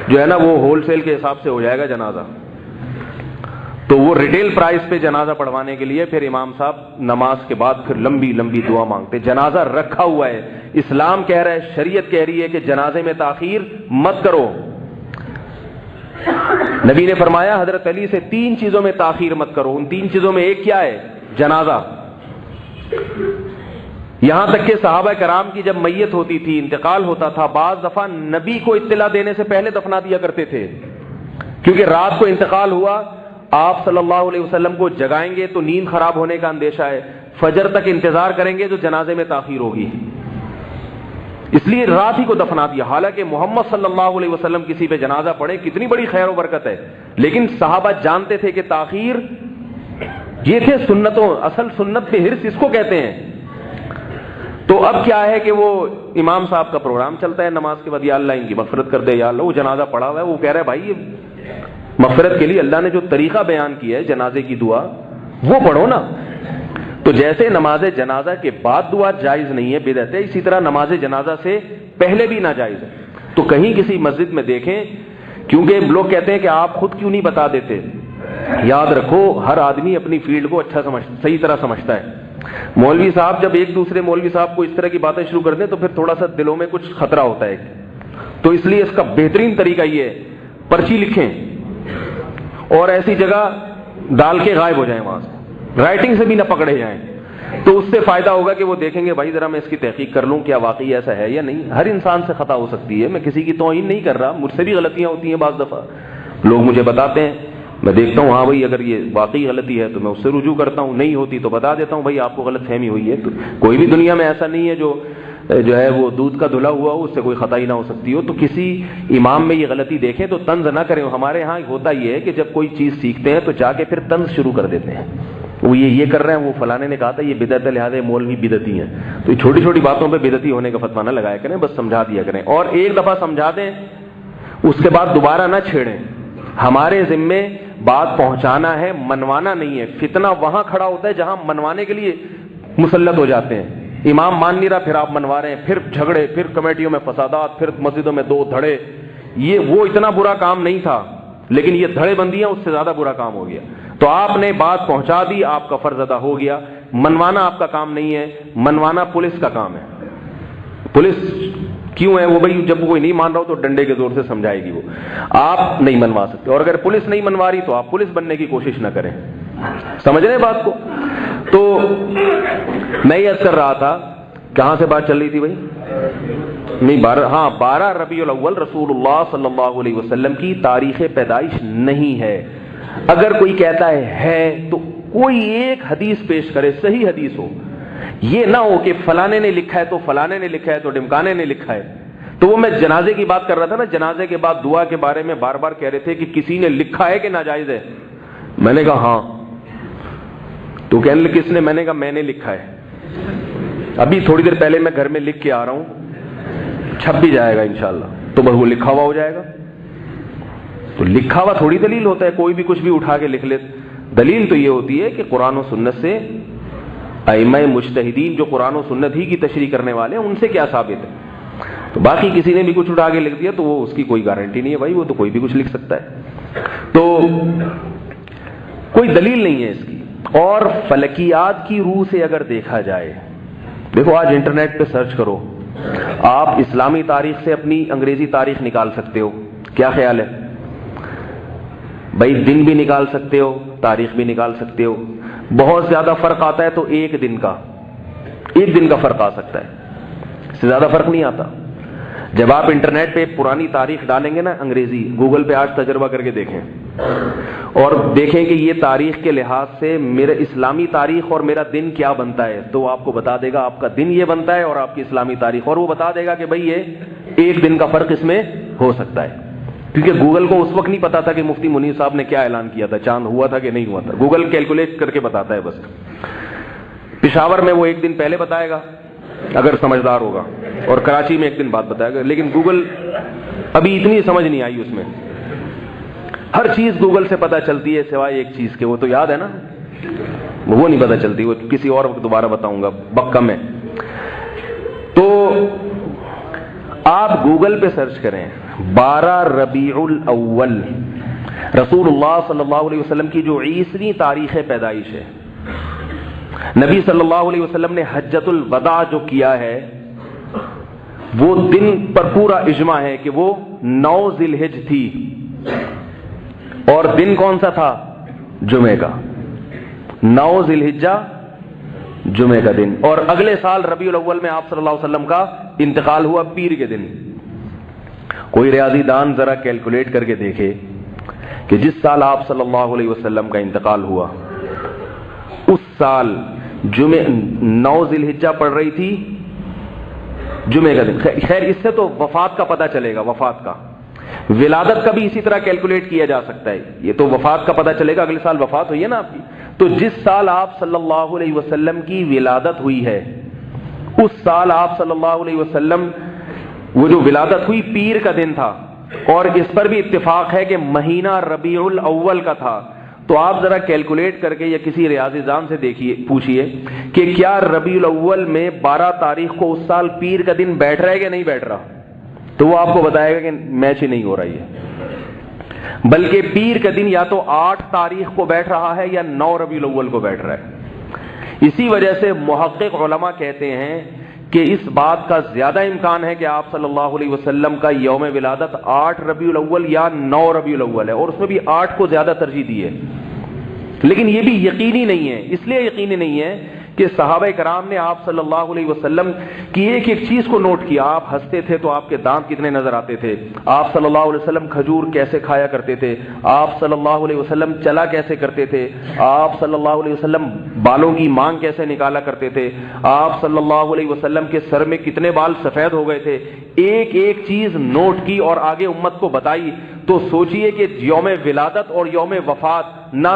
Speaker 1: جو ہے نا وہ ہول سیل کے حساب سے ہو جائے گا جنازہ. تو وہ ریٹیل پرائس پہ جنازہ پڑھوانے کے لیے پھر امام صاحب نماز کے بعد پھر لمبی لمبی دعا مانگتے. جنازہ رکھا ہوا ہے، اسلام کہہ رہا ہے، شریعت کہہ رہی ہے کہ جنازے میں تاخیر مت کرو. نبی نے فرمایا حضرت علی سے 3 چیزوں میں تاخیر مت کرو. ان 3 چیزوں میں ایک کیا ہے؟ جنازہ. یہاں تک کہ صحابہ کرام کی جب میت ہوتی تھی، انتقال ہوتا تھا، بعض دفعہ نبی کو اطلاع دینے سے پہلے دفنا دیا کرتے تھے، کیونکہ رات کو انتقال ہوا، آپ صلی اللہ علیہ وسلم کو جگائیں گے تو نیند خراب ہونے کا اندیشہ ہے، فجر تک انتظار کریں گے تو جنازے میں تاخیر ہوگی، اس لیے رات ہی کو دفنا دیا. حالانکہ محمد صلی اللہ علیہ وسلم کسی پہ جنازہ پڑھے کتنی بڑی خیر و برکت ہے، لیکن صحابہ جانتے تھے کہ تاخیر، یہ تھے سنتوں، اصل سنت پہ حرص اس کو کہتے ہیں. تو اب کیا ہے کہ وہ امام صاحب کا پروگرام چلتا ہے نماز کے بعد، یا اللہ ان کی مغفرت کر دے، یا اللہ وہ جنازہ پڑھا ہوا ہے، وہ کہہ رہا ہے بھائی یہ مغفرت کے لیے اللہ نے جو طریقہ بیان کیا ہے جنازے کی دعا وہ پڑھو نا. تو جیسے نماز جنازہ کے بعد دعا جائز نہیں ہے، بدعت ہے، اسی طرح نماز جنازہ سے پہلے بھی ناجائز ہے. تو کہیں کسی مسجد میں دیکھیں، کیونکہ لوگ کہتے ہیں کہ آپ خود کیوں نہیں بتا دیتے، یاد رکھو ہر آدمی اپنی فیلڈ کو اچھا صحیح طرح سمجھتا ہے. مولوی صاحب جب ایک دوسرے مولوی صاحب کو اس طرح کی باتیں شروع کر دیں تو پھر تھوڑا سا دلوں میں کچھ خطرہ ہوتا ہے. تو اس لیے اس کا بہترین طریقہ یہ ہے پرچی لکھیں اور ایسی جگہ ڈال کے غائب ہو جائیں، وہاں سے رائٹنگ سے بھی نہ پکڑے جائیں. تو اس سے فائدہ ہوگا کہ وہ دیکھیں گے بھائی ذرا میں اس کی تحقیق کر لوں کیا واقعی ایسا ہے یا نہیں. ہر انسان سے خطا ہو سکتی ہے, میں کسی کی توہین نہیں کر رہا, مجھ سے بھی غلطیاں ہوتی ہیں بعض دفعہ, لوگ مجھے بتاتے ہیں, میں دیکھتا ہوں ہاں بھائی اگر یہ واقعی غلطی ہے تو میں اس سے رجوع کرتا ہوں, نہیں ہوتی تو بتا دیتا ہوں بھائی آپ کو غلط فہمی ہوئی ہے. تو کوئی بھی دنیا میں ایسا نہیں ہے جو ہے وہ دودھ کا دھلا ہوا ہو, اس سے کوئی خطا ہی نہ ہو سکتی ہو. تو کسی امام میں یہ غلطی دیکھیں تو طنز نہ کریں. ہمارے ہاں ہوتا یہ ہے کہ جب کوئی چیز سیکھتے ہیں تو جا کے پھر طنز شروع کر دیتے ہیں, وہ یہ کر رہے ہیں, وہ فلانے نے کہا تھا یہ بدعت ہے لہٰذا مولوی بدعتی ہیں. تو چھوٹی چھوٹی باتوں پہ بدعتی ہونے کا فتویٰ نہ لگایا کریں, بس سمجھا دیا کریں, اور ایک دفعہ سمجھا دیں اس کے بعد دوبارہ نہ چھیڑیں. ہمارے ذمے بات پہنچانا ہے, منوانا نہیں ہے. فتنہ وہاں کھڑا ہوتا ہے جہاں منوانے کے لیے مسلط ہو جاتے ہیں. امام مان نہیں رہا, پھر آپ منوا رہے ہیں, پھر جھگڑے, پھر کمیٹیوں میں فسادات, پھر مسجدوں میں 2 دھڑے. وہ اتنا برا کام نہیں تھا, لیکن یہ دھڑے بندیاں اس سے زیادہ برا کام ہو گیا. تو آپ نے بات پہنچا دی, آپ کا فرض ادا ہو گیا. منوانا آپ کا کام نہیں ہے, منوانا پولیس کا کام ہے. پولیس کیوں ہے وہ بھائی, جب کوئی نہیں مان رہا ہو تو ڈنڈے کے زور سے سمجھائے گی, وہ آپ نہیں منوا سکتے. اور اگر پولیس نہیں منوا رہی تو آپ پولیس بننے کی کوشش نہ کریں. سمجھ رہے ہیں بات کو؟ تو میں یہ عرض کر رہا تھا, کہاں سے بات چل رہی تھی بھائی؟ نہیں 12 ربیع الاول رسول اللہ صلی اللہ علیہ وسلم کی تاریخ پیدائش نہیں ہے. اگر کوئی کہتا ہے تو کوئی ایک حدیث پیش کرے, صحیح حدیث ہو. یہ نہ ہو کہ فلانے نے لکھا ہے تو فلانے نے لکھا ہے تو ڈمکانے نے لکھا ہے. تو وہ میں جنازے کی بات کر رہا تھا نا, جنازے کے بعد دعا کے بارے میں بار بار کہہ رہے تھے کہ کسی نے لکھا ہے کہ ناجائز ہے. میں نے کہا ہاں. تو کہنے لگے کس نے؟ میں نے کہا میں نے لکھا ہے. ابھی تھوڑی دیر پہلے میں گھر میں لکھ کے آ رہا ہوں, چھپ بھی جائے گا انشاءاللہ, تو بس وہ لکھا ہوا ہو جائے گا. تو لکھا ہوا تھوڑی دلیل ہوتا ہے, کوئی بھی کچھ بھی اٹھا کے لکھ لے. دلیل تو یہ ہوتی ہے کہ قرآن و سنت سے ائمہ مجتہدین جو قرآن و سنت ہی کی تشریح کرنے والے ہیں ان سے کیا ثابت ہے. تو باقی کسی نے بھی کچھ اٹھا کے لکھ دیا تو وہ اس کی کوئی گارنٹی نہیں ہے بھائی, وہ تو کوئی بھی کچھ لکھ سکتا ہے. تو کوئی دلیل نہیں ہے اس کی. اور فلکیات کی روح سے اگر دیکھا جائے, دیکھو آج انٹرنیٹ پہ سرچ کرو, آپ اسلامی تاریخ سے اپنی انگریزی تاریخ نکال سکتے ہو. کیا خیال ہے بھائی؟ دن بھی نکال سکتے ہو, تاریخ بھی نکال سکتے ہو. بہت زیادہ فرق آتا ہے تو ایک دن کا فرق آ سکتا ہے, اس سے زیادہ فرق نہیں آتا. جب آپ انٹرنیٹ پہ پرانی تاریخ ڈالیں گے نا انگریزی, گوگل پہ آج تجربہ کر کے دیکھیں اور دیکھیں کہ یہ تاریخ کے لحاظ سے میرا اسلامی تاریخ اور میرا دن کیا بنتا ہے, تو آپ کو بتا دے گا آپ کا دن یہ بنتا ہے اور آپ کی اسلامی تاریخ, اور وہ بتا دے گا کہ بھائی یہ ایک دن کا فرق اس میں ہو سکتا ہے. کیونکہ گوگل کو اس وقت نہیں پتا تھا کہ مفتی منیر صاحب نے کیا اعلان کیا تھا, چاند ہوا تھا کہ نہیں ہوا تھا. گوگل کیلکولیٹ کر کے بتاتا ہے بس. پشاور میں وہ ایک دن پہلے بتائے گا اگر سمجھدار ہوگا, اور کراچی میں ایک دن بعد بتائے گا. لیکن گوگل ابھی اتنی سمجھ نہیں آئی اس میں. ہر چیز گوگل سے پتہ چلتی ہے سوائے ایک چیز کے, وہ تو یاد ہے نا, وہ نہیں پتہ چلتی, وہ کسی اور وقت دوبارہ بتاؤں گا, بکم ہے. تو آپ گوگل پہ سرچ کریں 12 ربیع الاول رسول اللہ صلی اللہ علیہ وسلم کی جو عیسوی تاریخ پیدائش ہے. نبی صلی اللہ علیہ وسلم نے حجۃ الوداع جو کیا ہے وہ دن پر پورا اجماع ہے کہ وہ 9 ذی الحج تھی, اور دن کون سا تھا؟ جمعے کا. 9 ذی الحجہ جمعے کا دن. اور اگلے سال ربیع الاول میں آپ صلی اللہ علیہ وسلم کا انتقال ہوا پیر کے دن. کوئی ریاضی دان ذرا کیلکولیٹ کر کے دیکھے کہ جس سال آپ صلی اللہ علیہ وسلم کا انتقال ہوا اس سال 9 ذی الحجہ پڑ رہی تھی, جمعے کا دن. خیر اس سے تو وفات کا پتہ چلے گا, وفات کا. ولادت کا بھی اسی طرح کیلکولیٹ کیا جا سکتا ہے. یہ تو وفات کا پتہ چلے گا, اگلے سال وفات ہوئی ہے نا آپ کی, تو جس سال آپ صلی اللہ علیہ وسلم کی ولادت ہوئی ہے اس سال آپ صلی اللہ علیہ وسلم وہ جو ولادت ہوئی پیر کا دن تھا, اور اس پر بھی اتفاق ہے کہ مہینہ ربیع الاول کا تھا. تو آپ ذرا کیلکولیٹ کر کے یا کسی ریاضی دان سے دیکھیے, پوچھئے کہ کیا ربیع الاول میں 12 تاریخ کو اس سال پیر کا دن بیٹھ رہا ہے کہ نہیں بیٹھ رہا, تو وہ آپ کو بتائے گا کہ میچ ہی نہیں ہو رہی ہے, بلکہ پیر کا دن یا تو 8 تاریخ کو بیٹھ رہا ہے یا 9 ربیع الاول کو بیٹھ رہا ہے. اسی وجہ سے محقق علماء کہتے ہیں کہ اس بات کا زیادہ امکان ہے کہ آپ صلی اللہ علیہ وسلم کا یوم ولادت 8 ربیع الاول یا 9 ربیع الاول ہے, اور اس میں بھی 8 کو زیادہ ترجیح دی ہے. لیکن یہ بھی یقینی نہیں ہے. اس لیے یقینی نہیں ہے کہ صحابہ کرام نے آپ صلی اللہ علیہ وسلم کی ایک ایک چیز کو نوٹ کیا. آپ ہنستے تھے تو آپ کے دانت کتنے نظر آتے تھے, آپ صلی اللہ علیہ وسلم کھجور کیسے کھایا کرتے تھے, آپ صلی اللہ علیہ وسلم چلا کیسے کرتے تھے, آپ صلی اللہ علیہ وسلم بالوں کی مانگ کیسے نکالا کرتے تھے, آپ صلی اللہ علیہ وسلم کے سر میں کتنے بال سفید ہو گئے تھے. ایک ایک چیز نوٹ کی اور آگے امت کو بتائی. تو سوچئے کہ یوم ولادت اور یوم وفات نہ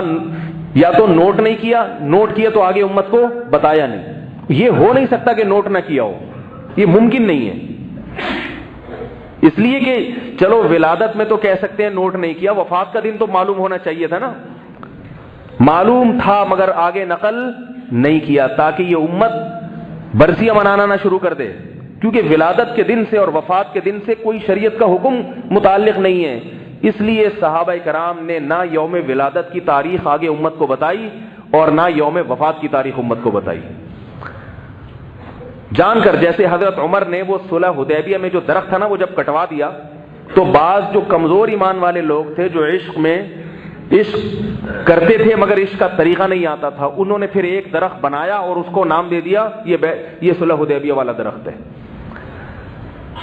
Speaker 1: یا تو نوٹ نہیں کیا, نوٹ کیا تو آگے امت کو بتایا نہیں. یہ ہو نہیں سکتا کہ نوٹ نہ کیا ہو, یہ ممکن نہیں ہے. اس لیے کہ چلو ولادت میں تو کہہ سکتے ہیں نوٹ نہیں کیا, وفات کا دن تو معلوم ہونا چاہیے تھا نا. معلوم تھا مگر آگے نقل نہیں کیا تاکہ یہ امت برسیاں منانا نہ شروع کر دے, کیونکہ ولادت کے دن سے اور وفات کے دن سے کوئی شریعت کا حکم متعلق نہیں ہے. اس لیے صحابہ کرام نے نہ یوم ولادت کی تاریخ آگے امت کو بتائی اور نہ یوم وفات کی تاریخ امت کو بتائی, جان کر جیسے حضرت عمر نے وہ صلح حدیبیہ میں جو درخت تھا نا وہ جب کٹوا دیا تو بعض جو کمزور ایمان والے لوگ تھے جو عشق کرتے تھے مگر عشق کا طریقہ نہیں آتا تھا, انہوں نے پھر ایک درخت بنایا اور اس کو نام دے دیا یہ صلح حدیبیہ والا درخت ہے.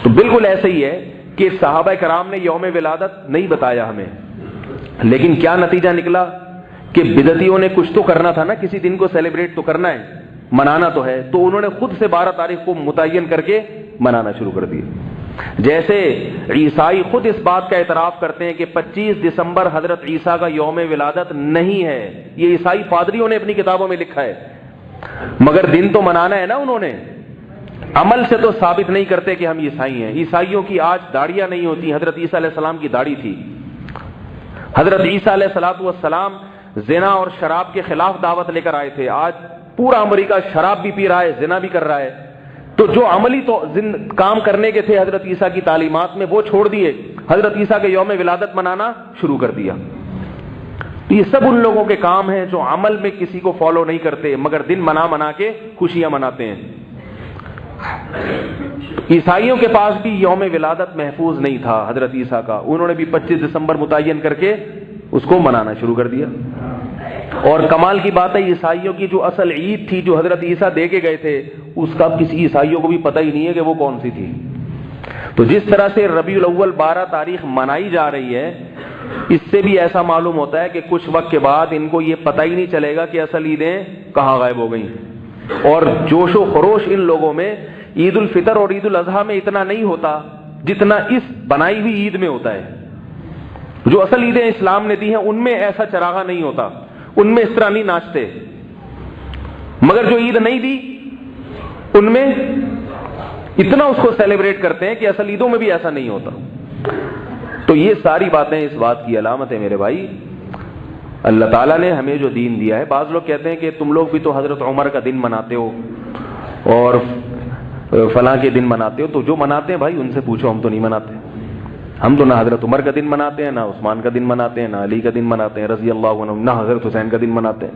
Speaker 1: تو بالکل ایسے ہی ہے کہ صحابہ کرام نے یوم ولادت نہیں بتایا ہمیں, لیکن کیا نتیجہ نکلا کہ بدعتیوں نے کچھ تو کرنا تھا نا, کسی دن کو سیلیبریٹ تو کرنا ہے, منانا تو ہے, تو انہوں نے خود سے 12 تاریخ کو متعین کر کے منانا شروع کر دیا. جیسے عیسائی خود اس بات کا اعتراف کرتے ہیں کہ 25 دسمبر حضرت عیسیٰ کا یوم ولادت نہیں ہے, یہ عیسائی پادریوں نے اپنی کتابوں میں لکھا ہے, مگر دن تو منانا ہے نا انہوں نے. عمل سے تو ثابت نہیں کرتے کہ ہم عیسائی ہیں. عیسائیوں کی آج داڑیاں نہیں ہوتی, حضرت عیسیٰ علیہ السلام کی داڑھی تھی. حضرت عیسیٰ علیہ السلام زنا اور شراب کے خلاف دعوت لے کر آئے تھے. آج پورا امریکہ شراب بھی پی رہا ہے, زنا بھی کر رہا ہے. تو جو عملی تو کام کرنے کے تھے حضرت عیسیٰ کی تعلیمات میں وہ چھوڑ دیے, حضرت عیسیٰ کے یوم ولادت منانا شروع کر دیا. یہ سب ان لوگوں کے کام ہیں جو عمل میں کسی کو فالو نہیں کرتے مگر دن منا کے خوشیاں مناتے ہیں. عیسائیوں کے پاس بھی یوم ولادت محفوظ نہیں تھا حضرت عیسیٰ کا, انہوں نے بھی 25 دسمبر متعین کر کے اس کو منانا شروع کر دیا. اور کمال کی بات ہے عیسائیوں کی جو اصل عید تھی جو حضرت عیسیٰ دے کے گئے تھے اس کا کسی عیسائیوں کو بھی پتہ ہی نہیں ہے کہ وہ کون سی تھی. تو جس طرح سے ربیع الاول 12 تاریخ منائی جا رہی ہے, اس سے بھی ایسا معلوم ہوتا ہے کہ کچھ وقت کے بعد ان کو یہ پتہ ہی نہیں چلے گا کہ اصل عیدیں کہاں غائب ہو گئیں. اور جوش و خروش ان لوگوں میں عید الفطر اور عید الاضحیٰ میں اتنا نہیں ہوتا جتنا اس بنائی ہوئی عید میں ہوتا ہے. جو اصل عیدیں اسلام نے دی ہیں ان میں ایسا چراغا نہیں ہوتا, ان میں اس طرح نہیں ناچتے. مگر جو عید نہیں دی ان میں اتنا اس کو سیلیبریٹ کرتے ہیں کہ اصل عیدوں میں بھی ایسا نہیں ہوتا. تو یہ ساری باتیں اس بات کی علامت ہے میرے بھائی, اللہ تعالیٰ نے ہمیں جو دین دیا ہے. بعض لوگ کہتے ہیں کہ تم لوگ بھی تو حضرت عمر کا دن مناتے ہو اور فلاں کے دن مناتے ہو, تو جو مناتے ہیں بھائی ان سے پوچھو, ہم تو نہیں مناتے. ہم تو نہ حضرت عمر کا دن مناتے ہیں, نہ عثمان کا دن مناتے ہیں, نہ علی کا دن مناتے ہیں رضی اللہ عنہ, نہ حضرت حسین کا دن مناتے ہیں.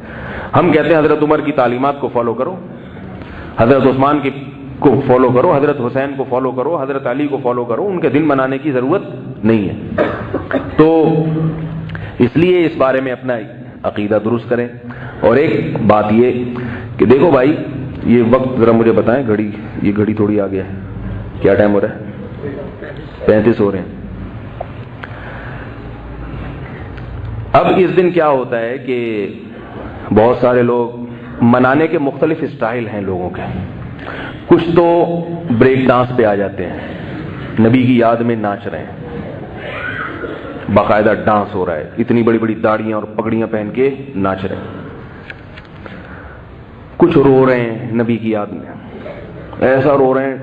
Speaker 1: ہم کہتے ہیں حضرت عمر کی تعلیمات کو فالو کرو, حضرت عثمان کو فالو کرو, حضرت حسین کو فالو کرو, حضرت علی کو فالو کرو, ان کے دن منانے کی ضرورت نہیں ہے. تو اس لیے اس بارے میں اپنا عقیدہ درست کریں. اور ایک بات یہ کہ دیکھو بھائی, یہ وقت ذرا مجھے بتائیں, یہ گھڑی تھوڑی آ گیا ہے, کیا ٹائم ہو رہا ہے؟ 35 ہو رہے ہیں. اب اس دن کیا ہوتا ہے کہ بہت سارے لوگ منانے کے مختلف اسٹائل ہیں لوگوں کے. کچھ تو بریک ڈانس پہ آ جاتے ہیں, نبی کی یاد میں ناچ رہے ہیں, باقاعدہ ڈانس ہو رہا ہے, اتنی بڑی بڑی داڑیاں اور پگڑیاں پہن کے ناچ رہے ہیں. کچھ رو رہے ہیں نبی کی یاد میں, ایسا رو رہے ہیں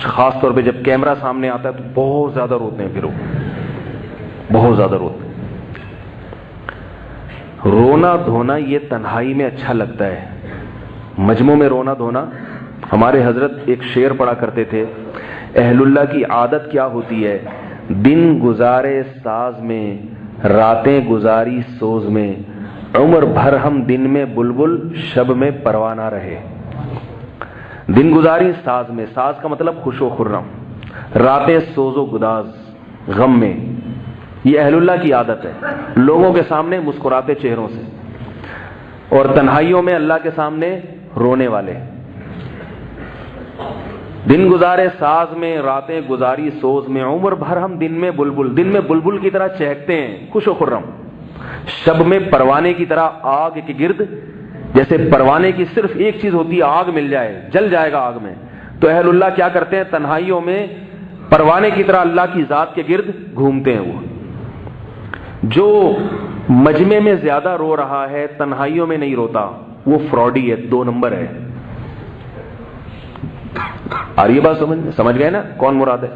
Speaker 1: خاص طور پہ جب کیمرہ سامنے آتا ہے تو بہت زیادہ روتے ہیں, پھر وہ بہت زیادہ روتے ہیں. رونا دھونا یہ تنہائی میں اچھا لگتا ہے, مجمع میں رونا دھونا. ہمارے حضرت ایک شعر پڑھا کرتے تھے, اہل اللہ کی عادت کیا ہوتی ہے, دن گزارے ساز میں, راتیں گزاری سوز میں, عمر بھر ہم دن میں بلبل شب میں پروانہ رہے. دن گزاری ساز میں, ساز کا مطلب خوش و خرم, راتیں سوز و گداز غم میں. یہ اہل اللہ کی عادت ہے, لوگوں کے سامنے مسکراتے چہروں سے, اور تنہائیوں میں اللہ کے سامنے رونے والے. دن گزارے ساز میں، راتیں گزاری سوز میں، عمر بھر ہم دن میں بلبل کی طرح چہکتے ہیں خوش و خرم، شب میں پروانے کی طرح آگ کے گرد. جیسے پروانے کی صرف ایک چیز ہوتی ہے، آگ مل جائے جل جائے گا آگ میں. تو اہل اللہ کیا کرتے ہیں؟ تنہائیوں میں پروانے کی طرح اللہ کی ذات کے گرد گھومتے ہیں. وہ جو مجمع میں زیادہ رو رہا ہے تنہائیوں میں نہیں روتا، وہ فراڈی ہے، 2 نمبر ہے. آ رہی ہے بات سمجھ گئے نا کون مراد ہے؟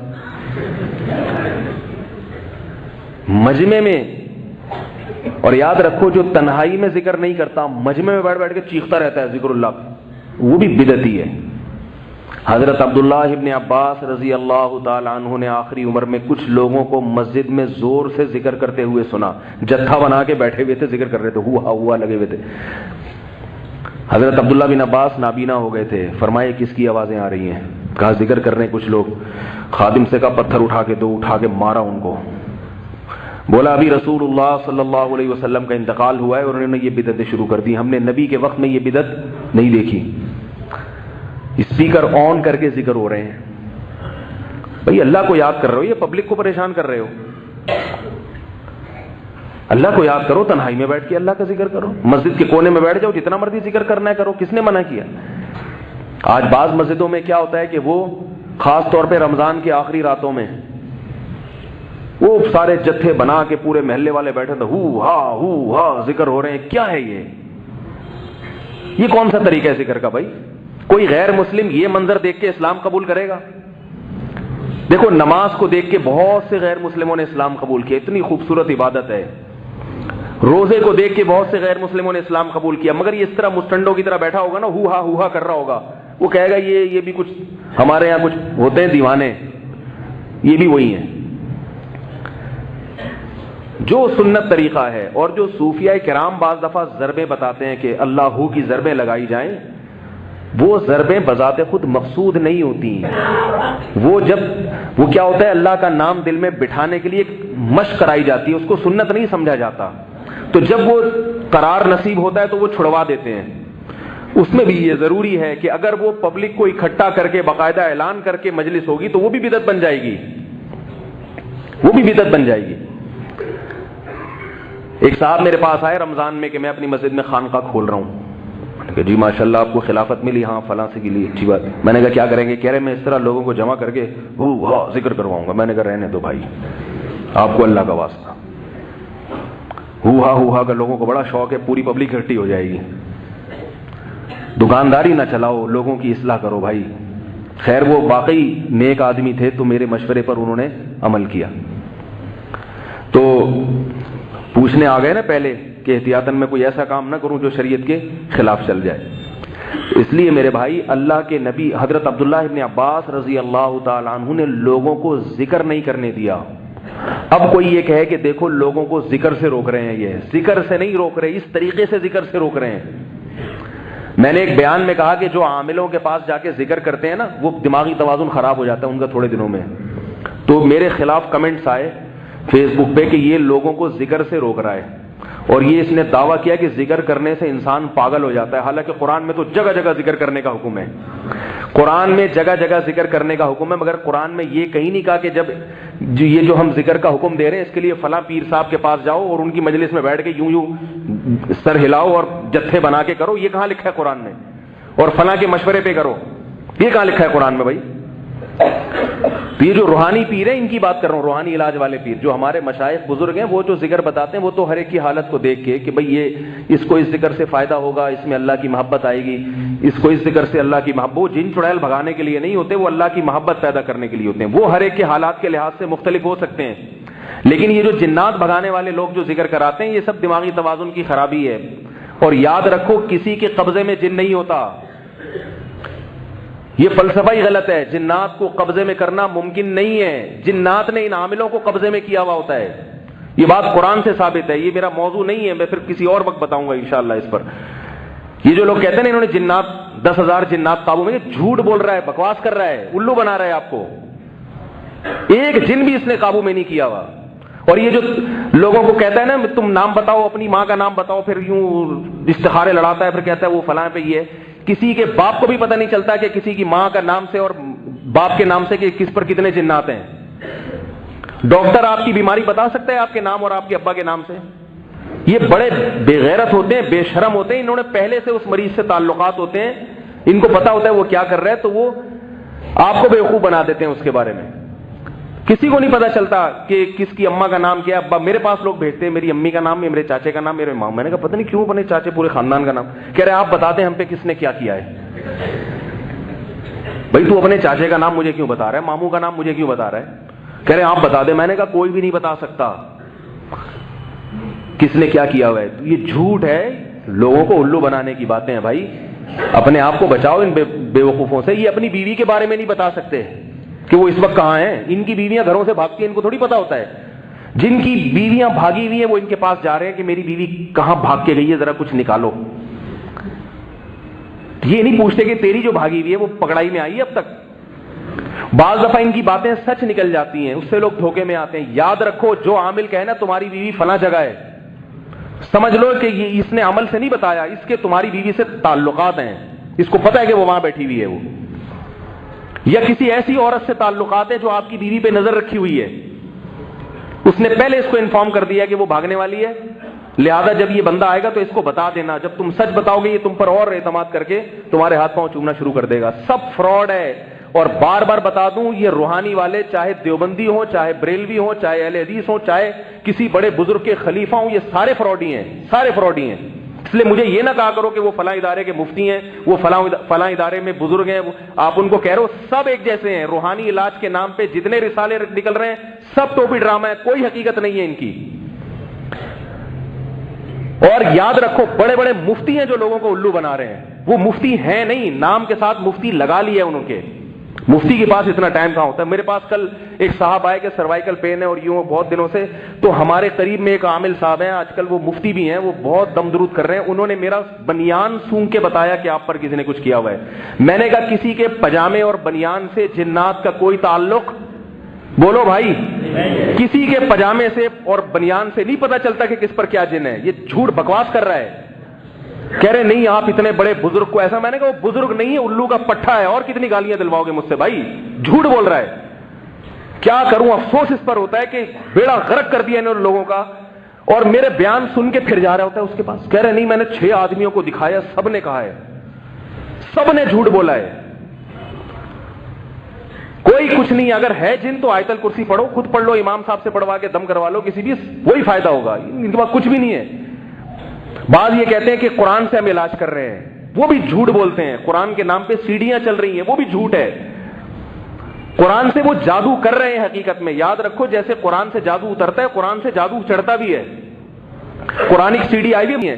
Speaker 1: مجمع میں. اور یاد رکھو جو تنہائی میں ذکر نہیں کرتا، مجمع میں بیٹھ کے چیختا رہتا ہے ذکر اللہ، وہ بھی بدعتی ہے. حضرت عبداللہ ابن عباس رضی اللہ تعالی عنہ نے آخری عمر میں کچھ لوگوں کو مسجد میں زور سے ذکر کرتے ہوئے سنا. جتھا بنا کے بیٹھے ہوئے تھے، ذکر کر رہے تھے، ہوا لگے ہوئے تھے. حضرت عبداللہ بن عباس نابینا ہو گئے تھے. فرمائے کس کی آوازیں آ رہی ہیں؟ کہا ذکر کر رہے ہیں کچھ لوگ. خادم سے کہا پتھر اٹھا کے دو. اٹھا کے مارا ان کو. بولا ابھی رسول اللہ صلی اللہ علیہ وسلم کا انتقال ہوا ہے اور انہوں نے یہ بدعتیں شروع کر دی، ہم نے نبی کے وقت میں یہ بدعت نہیں دیکھی. اسپیکر آن کر کے ذکر ہو رہے ہیں. بھئی اللہ کو یاد کر رہے ہو، یہ پبلک کو پریشان کر رہے ہو. اللہ کو یاد کرو، تنہائی میں بیٹھ کے اللہ کا ذکر کرو. مسجد کے کونے میں بیٹھ جاؤ، جتنا مرضی ذکر کرنا ہے کرو. کس نے منع کیا؟ آج بعض مسجدوں میں کیا ہوتا ہے کہ وہ خاص طور پہ رمضان کی آخری راتوں میں وہ سارے جتھے بنا کے پورے محلے والے بیٹھے تھے، ہو ہا ذکر ہو رہے ہیں. کیا ہے یہ کون سا طریقہ ہے ذکر کا؟ بھائی کوئی غیر مسلم یہ منظر دیکھ کے اسلام قبول کرے گا؟ دیکھو نماز کو دیکھ کے بہت سے غیر مسلموں نے اسلام قبول کیا، اتنی خوبصورت عبادت ہے. روزے کو دیکھ کے بہت سے غیر مسلموں نے اسلام قبول کیا، مگر یہ اس طرح مسٹنڈوں کی طرح بیٹھا ہوگا نا، ہو ہا کر رہا ہوگا، وہ کہے گا یہ بھی کچھ ہمارے یہاں کچھ ہوتے ہیں دیوانے، یہ بھی وہی ہیں. جو سنت طریقہ ہے اور جو صوفیاء کرام بعض دفعہ ضربیں بتاتے ہیں کہ اللہ ہو کی ضربیں لگائی جائیں، وہ ضربیں بذات خود مقصود نہیں ہوتی ہیں. وہ کیا ہوتا ہے، اللہ کا نام دل میں بٹھانے کے لیے ایک مشق کرائی جاتی ہے، اس کو سنت نہیں سمجھا جاتا. تو جب وہ قرار نصیب ہوتا ہے تو وہ چھڑوا دیتے ہیں. اس میں بھی یہ ضروری ہے کہ اگر وہ پبلک کو اکٹھا کر کے باقاعدہ اعلان کر کے مجلس ہوگی تو وہ بھی بدعت بن جائے گی، ایک صاحب میرے پاس آئے رمضان میں کہ میں اپنی مسجد میں خانقاہ کھول رہا ہوں. میں نے کہا جی ماشاءاللہ آپ کو خلافت ملی، ہاں فلاں سے کے لیے اچھی بات. میں نے کہا کیا کریں گے؟ کہہ رہے میں اس طرح لوگوں کو جمع کر کے ذکر کرواؤں گا. میں نے کہا رہنے دو بھائی، آپ کو اللہ کا واسطہ. ہوا کا لوگوں کو بڑا شوق ہے، پوری پبلک اکٹھی ہو جائے گی. دکانداری نہ چلاؤ، لوگوں کی اصلاح کرو بھائی. خیر وہ واقعی نیک آدمی تھے تو میرے مشورے پر انہوں نے عمل کیا. تو پوچھنے آ گئے نا پہلے کہ احتیاطاً میں کوئی ایسا کام نہ کروں جو شریعت کے خلاف چل جائے. اس لیے میرے بھائی اللہ کے نبی حضرت عبداللہ ابن عباس رضی اللہ تعالی عنہ نے لوگوں کو ذکر نہیں کرنے دیا. اب کوئی یہ کہے کہ دیکھو لوگوں کو ذکر سے روک رہے ہیں، یہ ذکر سے نہیں روک رہے، اس طریقے سے ذکر سے روک رہے ہیں. میں نے ایک بیان میں کہا کہ جو عاملوں کے پاس جا کے ذکر کرتے ہیں نا، وہ دماغی توازن خراب ہو جاتا ہے ان کا تھوڑے دنوں میں. تو میرے خلاف کمنٹس آئے فیس بک پہ کہ یہ لوگوں کو ذکر سے روک رہا ہے، اور یہ اس نے دعویٰ کیا کہ ذکر کرنے سے انسان پاگل ہو جاتا ہے. حالانکہ قرآن میں تو جگہ جگہ ذکر کرنے کا حکم ہے، قرآن میں جگہ جگہ ذکر کرنے کا حکم ہے. مگر قرآن میں یہ کہیں نہیں کہا کہ جب یہ جو ہم ذکر کا حکم دے رہے ہیں اس کے لیے فلاں پیر صاحب کے پاس جاؤ اور ان کی مجلس میں بیٹھ کے یوں سر ہلاؤ اور جتھے بنا کے کرو. یہ کہاں لکھا ہے قرآن میں؟ اور فلاں کے مشورے پہ کرو، یہ کہاں لکھا ہے قرآن میں بھائی؟ یہ جو روحانی پیر ہیں ان کی بات کر رہا ہوں، روحانی علاج والے پیر جو ہمارے مشائخ بزرگ ہیں، وہ جو ذکر بتاتے ہیں وہ تو ہر ایک کی حالت کو دیکھ کے کہ بھئی یہ اس کو اس ذکر سے فائدہ ہوگا، اس میں اللہ کی محبت آئے گی، اس کو اس ذکر سے اللہ کی محبت. وہ جن چڑیل بھگانے کے لیے نہیں ہوتے، وہ اللہ کی محبت پیدا کرنے کے لیے ہوتے ہیں. وہ ہر ایک کے حالات کے لحاظ سے مختلف ہو سکتے ہیں. لیکن یہ جو جنات بھگانے والے لوگ جو ذکر کراتے ہیں، یہ سب دماغی توازن کی خرابی ہے. اور یاد رکھو کسی کے قبضے میں جن نہیں ہوتا، یہ فلسفہ ہی غلط ہے. جنات کو قبضے میں کرنا ممکن نہیں ہے، جنات نے ان عاملوں کو قبضے میں کیا ہوا ہوتا ہے. یہ بات قرآن سے ثابت ہے. یہ میرا موضوع نہیں ہے، میں پھر کسی اور وقت بتاؤں گا انشاءاللہ اس پر. یہ جو لوگ کہتے ہیں نا انہوں نے جنات 10,000 جنات قابو میں، یہ جھوٹ بول رہا ہے، بکواس کر رہا ہے، الو بنا رہا ہے آپ کو. ایک جن بھی اس نے قابو میں نہیں کیا ہوا. اور یہ جو لوگوں کو کہتا ہے نا تم نام بتاؤ، اپنی ماں کا نام بتاؤ، پھر یوں استخارے لڑاتا ہے، پھر کہتا ہے وہ فلاں پہ یہ ہے. کسی کے باپ کو بھی پتہ نہیں چلتا کہ کسی کی ماں کا نام سے اور باپ کے نام سے کہ کس پر کتنے جنات ہیں. ڈاکٹر آپ کی بیماری بتا سکتا ہے آپ کے نام اور آپ کے ابا کے نام سے؟ یہ بڑے بے غیرت ہوتے ہیں, بے شرم ہوتے ہیں, انہوں نے پہلے سے اس مریض سے تعلقات ہوتے ہیں, ان کو پتا ہوتا ہے وہ کیا کر رہا ہے, تو وہ آپ کو بیوقوف بنا دیتے ہیں اس کے بارے میں. کسی کو نہیں پتا چلتا کہ کس کی اماں کا نام کیا ہے. میرے پاس لوگ بھیجتے ہیں میری امی کا نام, میرے چاچے کا نام, میرے ماں. میں نے کہا پتہ نہیں کیوں بنے چاچے پورے خاندان کا نام. کہہ رہے آپ بتا دیں ہم پہ کس نے کیا کیا ہے. بھائی تو اپنے چاچے کا نام مجھے کیوں بتا رہا ہے, ماموں کا نام مجھے کیوں بتا رہا ہے؟ کہہ رہے آپ بتا دیں. میں نے کہا کوئی بھی نہیں بتا سکتا کس نے کیا کیا ہوا ہے. یہ جھوٹ ہے, لوگوں کو الو بنانے کی باتیں ہیں. بھائی اپنے آپ کو بچاؤ ان بے وقوفوں سے. یہ اپنی بیوی کے بارے میں نہیں بتا سکتے کہ وہ اس وقت کہاں ہیں. ان کی بیویاں گھروں سے بھاگتی ہیں, ان کو تھوڑی پتا ہوتا ہے. جن کی بیویاں بھاگی ہوئی ہیں وہ ان کے پاس جا رہے ہیں کہ میری بیوی کہاں بھاگ کے گئی ہے, ذرا کچھ نکالو. یہ نہیں پوچھتے کہ تیری جو بھاگی ہوئی ہے وہ پکڑائی میں آئی ہے اب تک. بعض دفعہ ان کی باتیں سچ نکل جاتی ہیں, اس سے لوگ دھوکے میں آتے ہیں. یاد رکھو جو عامل کہے نا تمہاری بیوی فلاں جگہ ہے, سمجھ لو کہ یہ اس نے عمل سے نہیں بتایا, اس کے تمہاری بیوی سے تعلقات ہیں, اس کو پتا ہے کہ وہ وہاں بیٹھی ہوئی ہے. وہ یا کسی ایسی عورت سے تعلقات ہیں جو آپ کی بیوی پہ نظر رکھی ہوئی ہے, اس نے پہلے اس کو انفارم کر دیا کہ وہ بھاگنے والی ہے, لہذا جب یہ بندہ آئے گا تو اس کو بتا دینا. جب تم سچ بتاؤ گے یہ تم پر اور اعتماد کر کے تمہارے ہاتھ پاؤں چومنا شروع کر دے گا. سب فراڈ ہے. اور بار بار بتا دوں, یہ روحانی والے چاہے دیوبندی ہوں, چاہے بریلوی ہوں, چاہے اہل حدیث ہوں, چاہے کسی بڑے بزرگ کے خلیفہ ہوں, یہ سارے فراڈی ہیں, سارے فراڈی ہیں. اس لیے مجھے یہ نہ کہا کرو کہ وہ فلاں ادارے کے مفتی ہیں, وہ فلاں ادارے میں بزرگ ہیں, آپ ان کو کہہ رہے ہو سب ایک جیسے ہیں. روحانی علاج کے نام پہ جتنے رسالے نکل رہے ہیں سب ٹوپی ڈرامہ ہے, کوئی حقیقت نہیں ہے ان کی. اور یاد رکھو بڑے بڑے مفتی ہیں جو لوگوں کو الو بنا رہے ہیں, وہ مفتی ہیں نہیں, نام کے ساتھ مفتی لگا لیا ہے انہوں کے. مفتی کے پاس اتنا ٹائم کہاں ہوتا ہے. میرے پاس کل ایک صاحب آئے کہ سروائیکل پین ہے اور یوں بہت دنوں سے, تو ہمارے قریب میں ایک عامل صاحب ہیں, آج کل وہ مفتی بھی ہیں, وہ بہت دم درود کر رہے ہیں. انہوں نے میرا بنیان سونگ کے بتایا کہ آپ پر کسی نے کچھ کیا ہوا ہے. میں نے کہا کسی کے پجامے اور بنیان سے جنات کا کوئی تعلق؟ بولو بھائی, کسی کے پجامے سے اور بنیان سے نہیں پتا چلتا کہ کس پر کیا جن ہے. یہ جھوٹ بکواس کر رہا ہے. کہہ رہے نہیں آپ اتنے بڑے بزرگ کو ایسا. میں نے کہا وہ بزرگ نہیں ہے, الو کا پٹھا ہے. اور کتنی گالیاں دلواؤ گے مجھ سے بھائی, جھوٹ بول رہا ہے. کیا کروں, افسوس اس پر ہوتا ہے کہ بیڑا غرق کر دیا انہوں لوگوں کا, اور میرے بیان سن کے پھر جا رہا ہوتا ہے اس کے پاس. کہہ رہے نہیں میں نے 6 آدمیوں کو دکھایا, سب نے کہا ہے, سب نے جھوٹ بولا ہے, کوئی کچھ نہیں. اگر ہے جن تو آیت الکرسی پڑھو, خود پڑھ لو, امام صاحب سے پڑھوا کے دم کروا لو کسی بھی, وہی فائدہ ہوگا. ان کے پاس کچھ بھی نہیں ہے. بعض یہ کہتے ہیں کہ قرآن سے ہم علاج کر رہے ہیں, وہ بھی جھوٹ بولتے ہیں. قرآن کے نام پہ سیڑھیاں چل رہی ہیں, وہ بھی جھوٹ ہے. قرآن سے وہ جادو کر رہے ہیں حقیقت میں. یاد رکھو جیسے قرآن سے جادو اترتا ہے, قرآن سے جادو چڑھتا بھی ہے. قرآن کی سیڑھی آئی بھی ہے,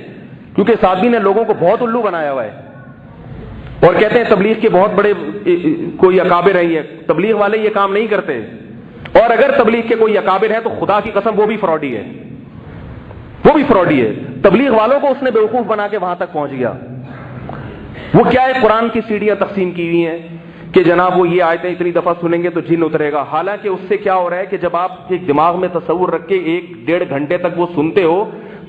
Speaker 1: کیونکہ سادھوی نے لوگوں کو بہت الو بنایا ہوا ہے. اور کہتے ہیں تبلیغ کے بہت بڑے کوئی اکابر ہیں, تبلیغ والے یہ کام نہیں کرتے. اور اگر تبلیغ کے کوئی اکابر ہیں تو خدا کی قسم وہ بھی فراڈی ہے, وہ بھی فراڈی ہے. تبلیغ والوں کو اس نے بیوقوف بنا کے وہاں تک پہنچ گیا. وہ کیا ہے, قرآن کی سیڑھیاں تقسیم کی ہوئی ہیں کہ جناب وہ یہ آیتیں اتنی دفعہ سنیں گے تو جن اترے گا. حالانکہ اس سے کیا ہو رہا ہے کہ جب آپ ایک دماغ میں تصور رکھ کے 1-1.5 گھنٹے تک وہ سنتے ہو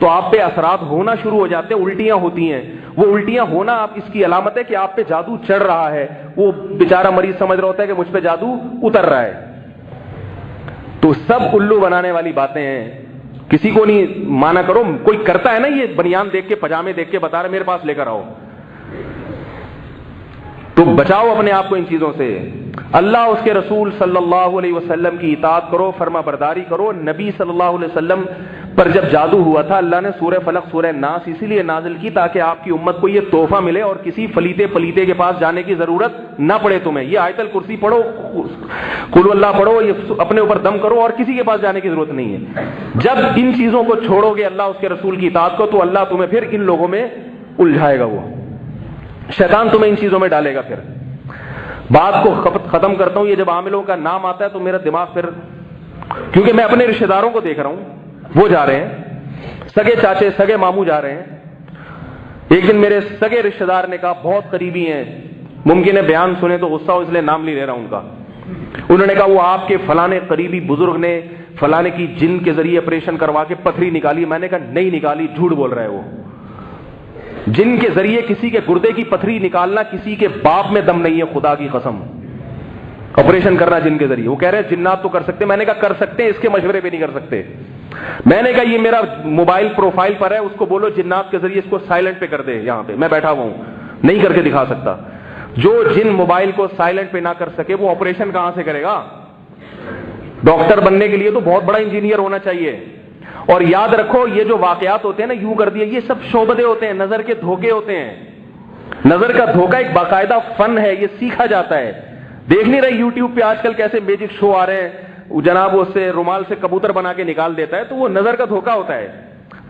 Speaker 1: تو آپ پہ اثرات ہونا شروع ہو جاتے ہیں, الٹیاں ہوتی ہیں. وہ الٹیاں ہونا آپ اس کی علامت ہے کہ آپ پہ جادو چڑھ رہا ہے. وہ بیچارہ مریض سمجھ رہا ہوتا ہے کہ مجھ پہ جادو اتر رہا ہے. تو سب الو بنانے والی باتیں ہیں, کسی کو نہیں مانا کرو. کوئی کرتا ہے نا یہ بنیان دیکھ کے, پجامے دیکھ کے بتا رہے میرے پاس لے کر آؤ, تو بچاؤ اپنے آپ کو ان چیزوں سے. اللہ اس کے رسول صلی اللہ علیہ وسلم کی اطاعت کرو, فرما برداری کرو. نبی صلی اللہ علیہ وسلم پر جب جادو ہوا تھا اللہ نے سورہ فلق سورہ ناس اسی لیے نازل کی تاکہ آپ کی امت کو یہ تحفہ ملے اور کسی فلیتے کے پاس جانے کی ضرورت نہ پڑے تمہیں. یہ آیت الکرسی پڑھو, قل اللہ پڑھو, یہ اپنے اوپر دم کرو اور کسی کے پاس جانے کی ضرورت نہیں ہے. جب ان چیزوں کو چھوڑو گے اللہ اس کے رسول کی اطاعت کو تو اللہ تمہیں پھر ان لوگوں میں الجھائے گا. وہ شیطان تمہیں ان چیزوں میں ڈالے گا. پھر بات کو ختم کرتا ہوں. یہ جب عاملوں کا نام آتا ہے تو میرا دماغ پھر, کیونکہ میں اپنے رشتہ داروں کو دیکھ رہا ہوں, وہ جا رہے ہیں, سگے چاچے سگے ماموں جا رہے ہیں. ایک دن میرے سگے رشتہ دار نے کہا, بہت قریبی ہیں, ممکن ہے بیان سنے تو غصہ ہو اس لیے نام نہیں لے رہا ان کا. انہوں نے کہا وہ آپ کے فلانے قریبی بزرگ نے فلانے کی جن کے ذریعے آپریشن کروا کے پتھری نکالی. میں نے کہا نہیں نکالی, جھوٹ بول رہا ہے وہ. جن کے ذریعے کسی کے گردے کی پتھری نکالنا کسی کے باپ میں دم نہیں ہے، خدا کی قسم، آپریشن کرنا جن کے ذریعے. وہ کہہ رہے ہیں جنات تو کر سکتے. میں نے کہا کر سکتے ہیں، اس کے مشورے پہ نہیں کر سکتے. میں نے کہا یہ میرا موبائل پروفائل پر ہے، اس کو بولو جنات کے ذریعے اس کو سائلنٹ پہ کر دے. یہاں پہ میں بیٹھا ہوا ہوں، نہیں کر کے دکھا سکتا. جو جن موبائل کو سائلنٹ پہ نہ کر سکے وہ آپریشن کہاں سے کرے گا؟ ڈاکٹر بننے کے لیے تو بہت بڑا انجینئر ہونا چاہیے. اور یاد رکھو یہ جو واقعات ہوتے ہیں نا یوں کر دیے، یہ سب شعبدے ہوتے ہیں، نظر کے دھوکے ہوتے ہیں. نظر کا دھوکہ ایک باقاعدہ فن ہے، یہ سیکھا جاتا ہے. دیکھ نہیں رہے یوٹیوب پہ آج کل کیسے میجک شو آ رہے ہیں، جناب اس سے رومال سے کبوتر بنا کے نکال دیتا ہے، تو وہ نظر کا دھوکہ ہوتا ہے.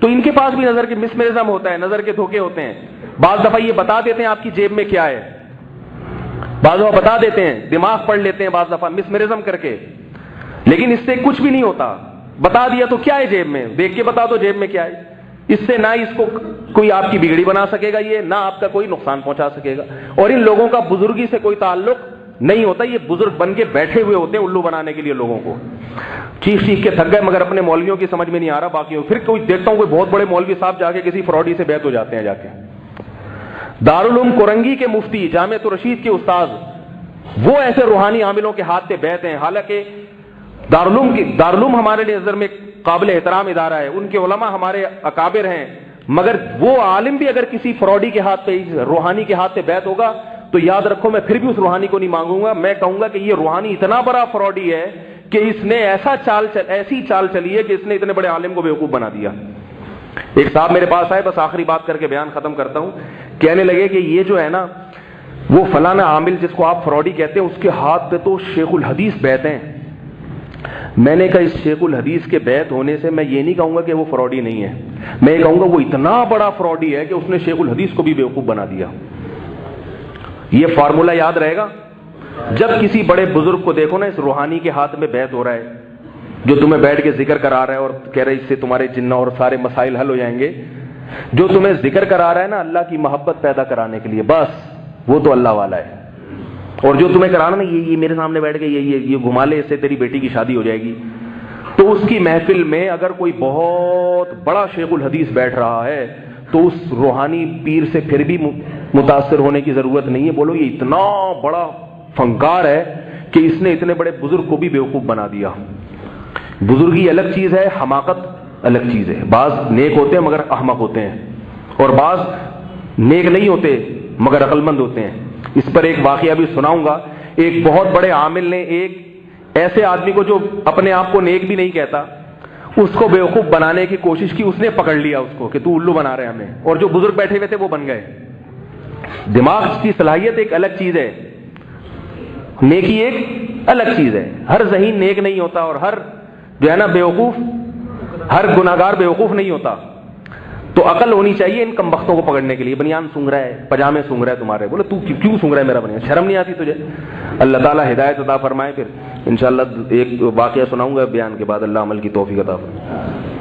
Speaker 1: تو ان کے پاس بھی نظر کے مسمرزم ہوتا ہے، نظر کے دھوکے ہوتے ہیں. بعض دفعہ یہ بتا دیتے ہیں آپ کی جیب میں کیا ہے، بعض دفعہ بتا دیتے ہیں، دماغ پڑھ لیتے ہیں بعض دفعہ مسمرزم کر کے، لیکن اس سے کچھ بھی نہیں ہوتا. بتا دیا تو کیا ہے جیب میں، دیکھ کے بتا دو جیب میں کیا ہے. اس سے نہ اس کو کوئی آپ کی بگڑی بنا سکے گا، یہ نہ آپ کا کوئی نقصان پہنچا سکے گا. اور ان لوگوں کا بزرگی سے کوئی تعلق نہیں ہوتا، یہ بزرگ بن کے بیٹھے ہوئے ہوتے ہیں الو بنانے کے لیے لوگوں کو. چیخ چیخ کے تھک گئے، مگر اپنے مولویوں کی سمجھ میں نہیں آ رہا باقیوں. پھر کوئی دیکھتا ہوں کوئی بہت بڑے مولوی صاحب جا کے کسی فراڈی سے بیعت ہو جاتے ہیں. جا کے دارالعلوم کورنگی کے مفتی، جامعۃ الرشید کے استاذ، وہ ایسے روحانی عاملوں کے ہاتھ سے بیعت ہیں. حالانکہ دارالعلوم ہمارے لیے نظر میں قابل احترام ادارہ ہے، ان کے علماء ہمارے اکابر ہیں، مگر وہ عالم بھی اگر کسی فراڈی کے ہاتھ پہ، روحانی کے ہاتھ سے بیعت ہوگا تو یاد رکھو میں پھر بھی اس روحانی کو نہیں مانگوں گا. میں کہوں گا کہ یہ روحانی اتنا بڑا فراڈی ہے کہ اس نے ایسی چال چلی ہے کہ اس نے اتنے بڑے عالم کو بیوقوف بنا دیا. ایک صاحب میرے پاس آئے، بس آخری بات کر کے بیان ختم کرتا ہوں. کہنے لگے کہ یہ جو ہے نا وہ فلانا عامل جس کو آپ فراڈی کہتے ہیں اس کے ہاتھ پہ تو شیخ الحدیث بیعت ہیں. میں نے کہا اس شیخ الحدیث کے بیعت ہونے سے میں یہ نہیں کہوں گا کہ وہ فراڈی نہیں ہے، میں یہ کہوں گا وہ اتنا بڑا فراڈی ہے کہ اس نے شیخ الحدیث کو بھی بیوقوف بنا دیا. یہ فارمولہ یاد رہے گا. جب کسی بڑے بزرگ کو دیکھو نا اس روحانی کے ہاتھ میں بیعت ہو رہا ہے، جو تمہیں بیٹھ کے ذکر کرا رہا ہے اور کہہ رہے اس سے تمہارے جنہ اور سارے مسائل حل ہو جائیں گے، جو تمہیں ذکر کرا رہا ہے نا اللہ کی محبت پیدا کرانے کے لیے، بس وہ تو اللہ والا ہے. اور جو تمہیں کرانا نا یہ میرے سامنے بیٹھ کے یہ گھما لے، اس سے تیری بیٹی کی شادی ہو جائے گی، تو اس کی محفل میں اگر کوئی بہت بڑا شیخ الحدیث بیٹھ رہا ہے تو اس روحانی پیر سے پھر بھی متاثر ہونے کی ضرورت نہیں ہے. بولو یہ اتنا بڑا فنکار ہے کہ اس نے اتنے بڑے بزرگ کو بھی بیوقوف بنا دیا. بزرگی الگ چیز ہے، حماقت الگ چیز ہے. بعض نیک ہوتے ہیں مگر احمق ہوتے ہیں، اور بعض نیک نہیں ہوتے مگر عقل مند ہوتے ہیں. اس پر ایک واقعہ بھی سناؤں گا. ایک بہت بڑے عامل نے ایک ایسے آدمی کو جو اپنے آپ کو نیک بھی نہیں کہتا اس کو بیوقوف بنانے کی کوشش کی. اس نے پکڑ لیا اس کو کہ تو الو بنا رہے ہمیں، اور جو بزرگ بیٹھے ہوئے تھے وہ بن گئے. دماغ کی صلاحیت ایک الگ چیز ہے، نیکی ایک الگ چیز ہے. ہر ذہین نیک نہیں ہوتا، اور ہر جو ہے نا بیوقوف، ہر گناہگار بیوقوف نہیں ہوتا. تو عقل ہونی چاہیے ان کم بختوں کو پکڑنے کے لیے. بنیان سونگ رہا ہے، پجامے سونگ رہا ہے تمہارے، بولے تو کیوں سونگ رہا ہے میرا بنیان، شرم نہیں آتی تجھے؟ اللہ تعالیٰ ہدایت عطا فرمائے. پھر انشاءاللہ ایک واقعہ سناؤں گا بیان کے بعد، اللہ عمل کی توفیق عطا فرمائے.